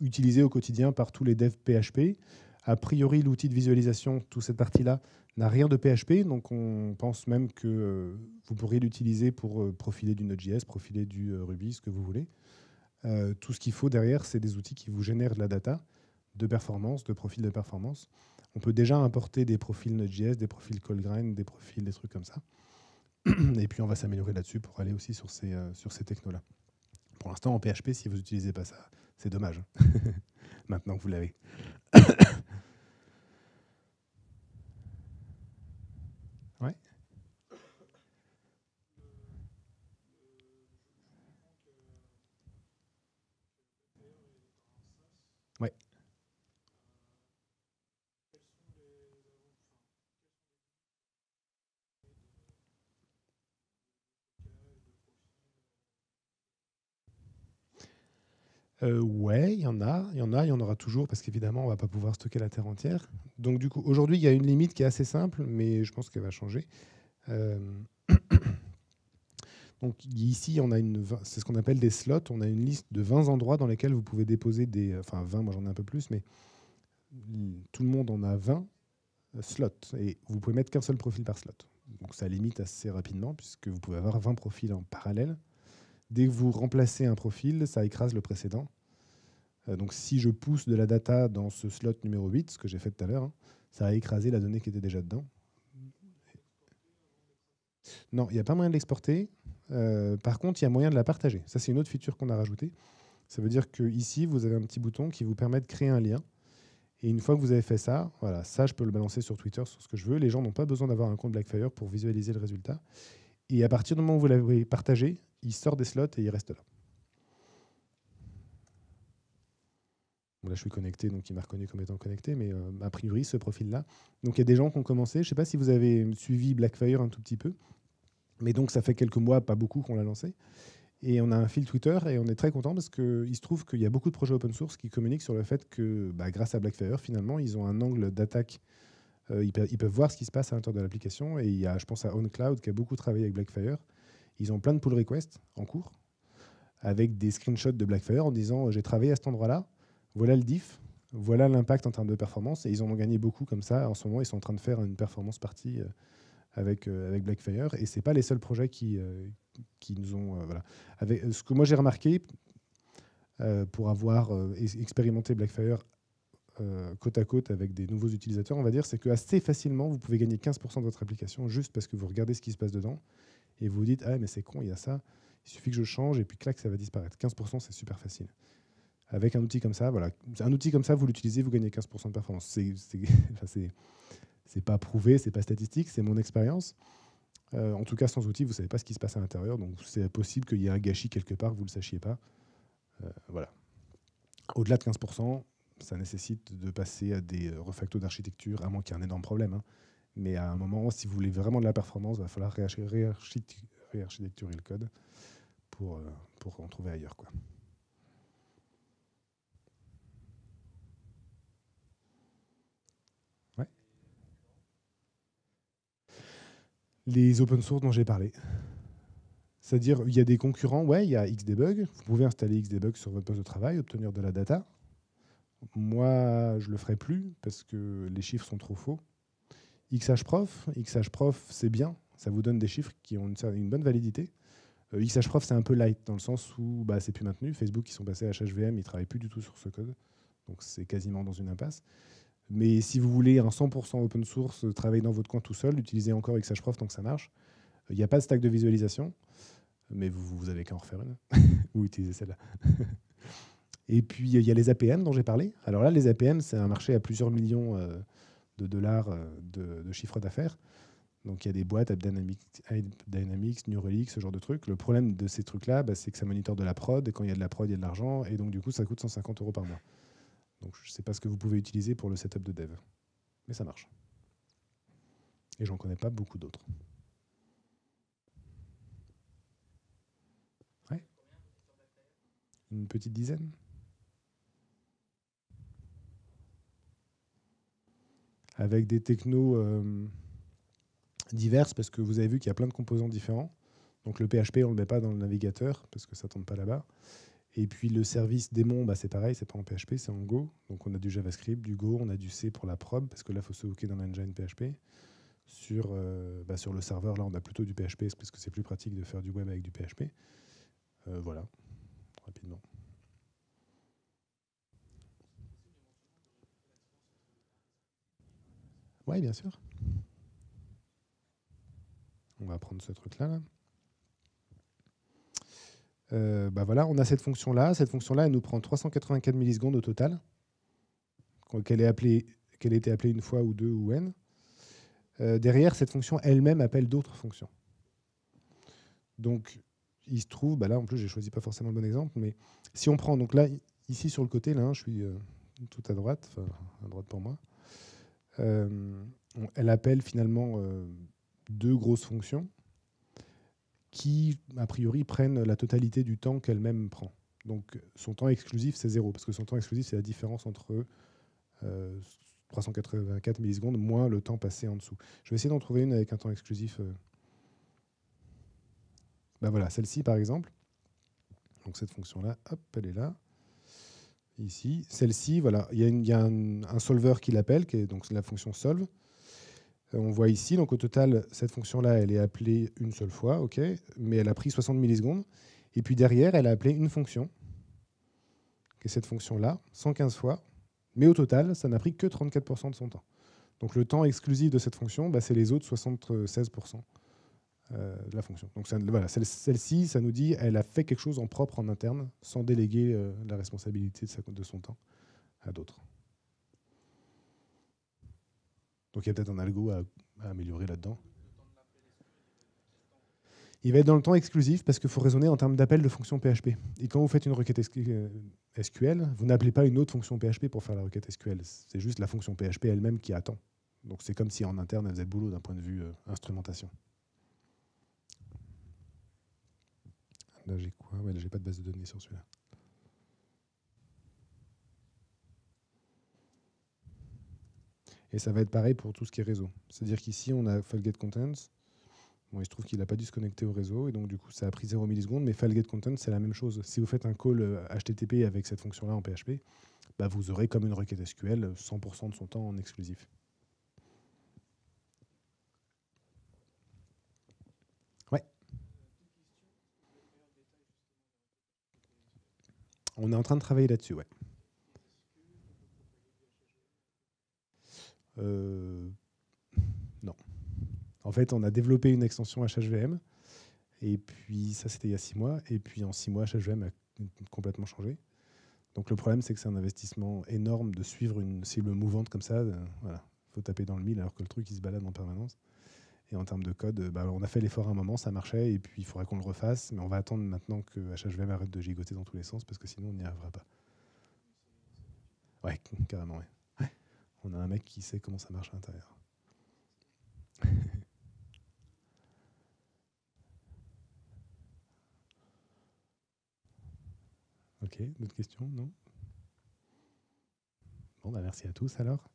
utilisé au quotidien par tous les devs PHP. A priori, l'outil de visualisation, toute cette partie-là, n'a rien de PHP, donc on pense même que vous pourriez l'utiliser pour profiler du Node.js, profiler du Ruby, ce que vous voulez. Tout ce qu'il faut derrière, c'est des outils qui vous génèrent de la data, de performance, de profils de performance. On peut déjà importer des profils Node.js, des profils Colgrind, des profils, des trucs comme ça. Et puis on va s'améliorer là-dessus pour aller aussi sur ces technos-là. Pour l'instant, en PHP, si vous n'utilisez pas ça, c'est dommage. Maintenant que vous l'avez. Ouais. Ouais. Ouais, il y en a, il y en aura toujours, parce qu'évidemment, on ne va pas pouvoir stocker la Terre entière. Donc du coup, aujourd'hui, il y a une limite qui est assez simple, mais je pense qu'elle va changer. Donc ici, on a c'est ce qu'on appelle des slots. On a une liste de 20 endroits dans lesquels vous pouvez déposer des... Enfin, 20, moi j'en ai un peu plus, mais tout le monde en a 20 slots. Et vous pouvez mettre qu'un seul profil par slot. Donc ça limite assez rapidement, puisque vous pouvez avoir 20 profils en parallèle. Dès que vous remplacez un profil, ça écrase le précédent. Donc si je pousse de la data dans ce slot numéro 8, ce que j'ai fait tout à l'heure, ça a écrasé la donnée qui était déjà dedans. Non, il n'y a pas moyen de l'exporter. Par contre, il y a moyen de la partager. Ça, c'est une autre feature qu'on a rajoutée. Ça veut dire qu'ici, vous avez un petit bouton qui vous permet de créer un lien. Et une fois que vous avez fait ça, voilà, ça, je peux le balancer sur Twitter, sur ce que je veux. Les gens n'ont pas besoin d'avoir un compte Blackfire pour visualiser le résultat. Et à partir du moment où vous l'avez partagé, il sort des slots et il reste là. Bon, là, je suis connecté, donc il m'a reconnu comme étant connecté, mais a priori, ce profil-là. Donc, il y a des gens qui ont commencé. Je ne sais pas si vous avez suivi Blackfire un tout petit peu, mais donc, ça fait quelques mois, pas beaucoup, qu'on l'a lancé. Et on a un fil Twitter et on est très content parce qu'il se trouve qu'il y a beaucoup de projets open source qui communiquent sur le fait que, grâce à Blackfire, finalement, ils ont un angle d'attaque. Ils peuvent voir ce qui se passe à l'intérieur de l'application. Et il y a, je pense à OnCloud qui a beaucoup travaillé avec Blackfire. Ils ont plein de pull requests en cours avec des screenshots de Blackfire en disant j'ai travaillé à cet endroit-là, voilà le diff, voilà l'impact en termes de performance. Et ils en ont gagné beaucoup comme ça. En ce moment, ils sont en train de faire une performance partie avec Blackfire. Et ce n'est pas les seuls projets qui nous ont... voilà. Ce que moi j'ai remarqué, pour avoir expérimenté Blackfire côte à côte avec des nouveaux utilisateurs, on va dire, c'est que assez facilement, vous pouvez gagner 15% de votre application juste parce que vous regardez ce qui se passe dedans et vous vous dites « Ah, mais c'est con, il y a ça, il suffit que je change et puis clac, ça va disparaître. » 15%, c'est super facile. Avec un outil comme ça, voilà. Un outil comme ça, vous l'utilisez, vous gagnez 15% de performance. C'est pas prouvé, c'est pas statistique, c'est mon expérience. En tout cas, sans outil, vous ne savez pas ce qui se passe à l'intérieur, donc c'est possible qu'il y ait un gâchis quelque part, que vous ne le sachiez pas. Voilà. Au-delà de 15%, ça nécessite de passer à des refactos d'architecture, à moins qu'il y ait un énorme problème. Hein. Mais à un moment, si vous voulez vraiment de la performance, il va falloir réarchitecturer le code pour en trouver ailleurs, quoi. Les open source dont j'ai parlé. C'est-à-dire, il y a des concurrents, ouais, il y a Xdebug. Vous pouvez installer Xdebug sur votre poste de travail, obtenir de la data. Moi, je le ferai plus parce que les chiffres sont trop faux. XHProf, c'est bien. Ça vous donne des chiffres qui ont une bonne validité. XHProf, c'est un peu light dans le sens où bah, c'est plus maintenu. Facebook, ils sont passés à HHVM, ils ne travaillent plus du tout sur ce code. Donc, c'est quasiment dans une impasse. Mais si vous voulez un 100% open source, travailler dans votre coin tout seul, utilisez encore XHProf tant que ça marche. Il n'y a pas de stack de visualisation, mais vous avez qu'à en refaire une. Ou utiliser celle-là. Et puis, il y a les APM dont j'ai parlé. Alors là, les APM, c'est un marché à plusieurs millions de dollars de chiffre d'affaires. Donc, il y a des boîtes, AppDynamics, New Relic, ce genre de trucs. Le problème de ces trucs-là, bah, c'est que ça monitore de la prod. Et quand il y a de la prod, il y a de l'argent. Et donc, du coup, ça coûte 150 € par mois. Donc, je ne sais pas ce que vous pouvez utiliser pour le setup de dev. Mais ça marche. Et j'en connais pas beaucoup d'autres. Ouais. Une petite dizaine. Avec des technos diverses, parce que vous avez vu qu'il y a plein de composants différents. Donc le PHP, on ne le met pas dans le navigateur, parce que ça ne tombe pas là-bas. Et puis le service démon, bah, c'est pareil, c'est pas en PHP, c'est en Go. Donc on a du JavaScript, du Go, on a du C pour la prod, parce que là, il faut se hooker dans l'engine PHP. Sur le serveur, là, on a plutôt du PHP, parce que c'est plus pratique de faire du web avec du PHP. Voilà, rapidement. Oui, bien sûr. On va prendre ce truc-là. Bah voilà, on a cette fonction-là. Cette fonction-là, elle nous prend 384 millisecondes au total, qu'elle ait été appelée une fois ou deux ou n. Derrière, cette fonction elle-même appelle d'autres fonctions. Donc, il se trouve, bah là en plus, j'ai choisi pas forcément le bon exemple, mais si on prend, donc là, ici sur le côté, là, je suis tout à droite, enfin à droite pour moi, elle appelle finalement deux grosses fonctions qui, a priori, prennent la totalité du temps qu'elle-même prend. Donc, son temps exclusif, c'est 0, parce que son temps exclusif, c'est la différence entre 384 millisecondes moins le temps passé en dessous. Je vais essayer d'en trouver une avec un temps exclusif. Ben voilà, celle-ci, par exemple. Donc, cette fonction-là, hop, elle est là. Ici. Celle-ci, voilà, il y a un solver qui l'appelle, qui est donc la fonction solve. On voit ici, donc au total, cette fonction-là, elle est appelée une seule fois, ok, mais elle a pris 60 millisecondes. Et puis derrière, elle a appelé une fonction, qui est cette fonction-là, 115 fois. Mais au total, ça n'a pris que 34% de son temps. Donc le temps exclusif de cette fonction, bah, c'est les autres 76% de la fonction. Donc voilà, celle-ci, ça nous dit elle a fait quelque chose en propre en interne, sans déléguer la responsabilité de son temps à d'autres. Donc il y a peut-être un algo à améliorer là-dedans. Il va être dans le temps exclusif parce qu'il faut raisonner en termes d'appel de fonction PHP. Et quand vous faites une requête SQL, vous n'appelez pas une autre fonction PHP pour faire la requête SQL. C'est juste la fonction PHP elle-même qui attend. Donc c'est comme si en interne, elle faisait le boulot d'un point de vue instrumentation. Là, j'ai quoi? Ouais, là, j'ai pas de base de données sur celui-là. Et ça va être pareil pour tout ce qui est réseau. C'est-à-dire qu'ici, on a FileGetContents. Bon, il se trouve qu'il n'a pas dû se connecter au réseau, et donc du coup, ça a pris 0 millisecondes, mais FileGetContents, c'est la même chose. Si vous faites un call HTTP avec cette fonction-là en PHP, bah, vous aurez comme une requête SQL 100% de son temps en exclusif. Ouais. On est en train de travailler là-dessus, ouais. Non. En fait, on a développé une extension HHVM, et puis ça, c'était il y a 6 mois, et puis en 6 mois, HHVM a complètement changé. Donc le problème, c'est que c'est un investissement énorme de suivre une cible mouvante comme ça. Voilà, faut taper dans le mille alors que le truc, il se balade en permanence. Et en termes de code, bah, on a fait l'effort à un moment, ça marchait, et puis il faudra qu'on le refasse, mais on va attendre maintenant que HHVM arrête de gigoter dans tous les sens, parce que sinon, on n'y arrivera pas. Ouais, carrément, ouais. On a un mec qui sait comment ça marche à l'intérieur. Ok, d'autres questions? Non? Bon, bah merci à tous alors.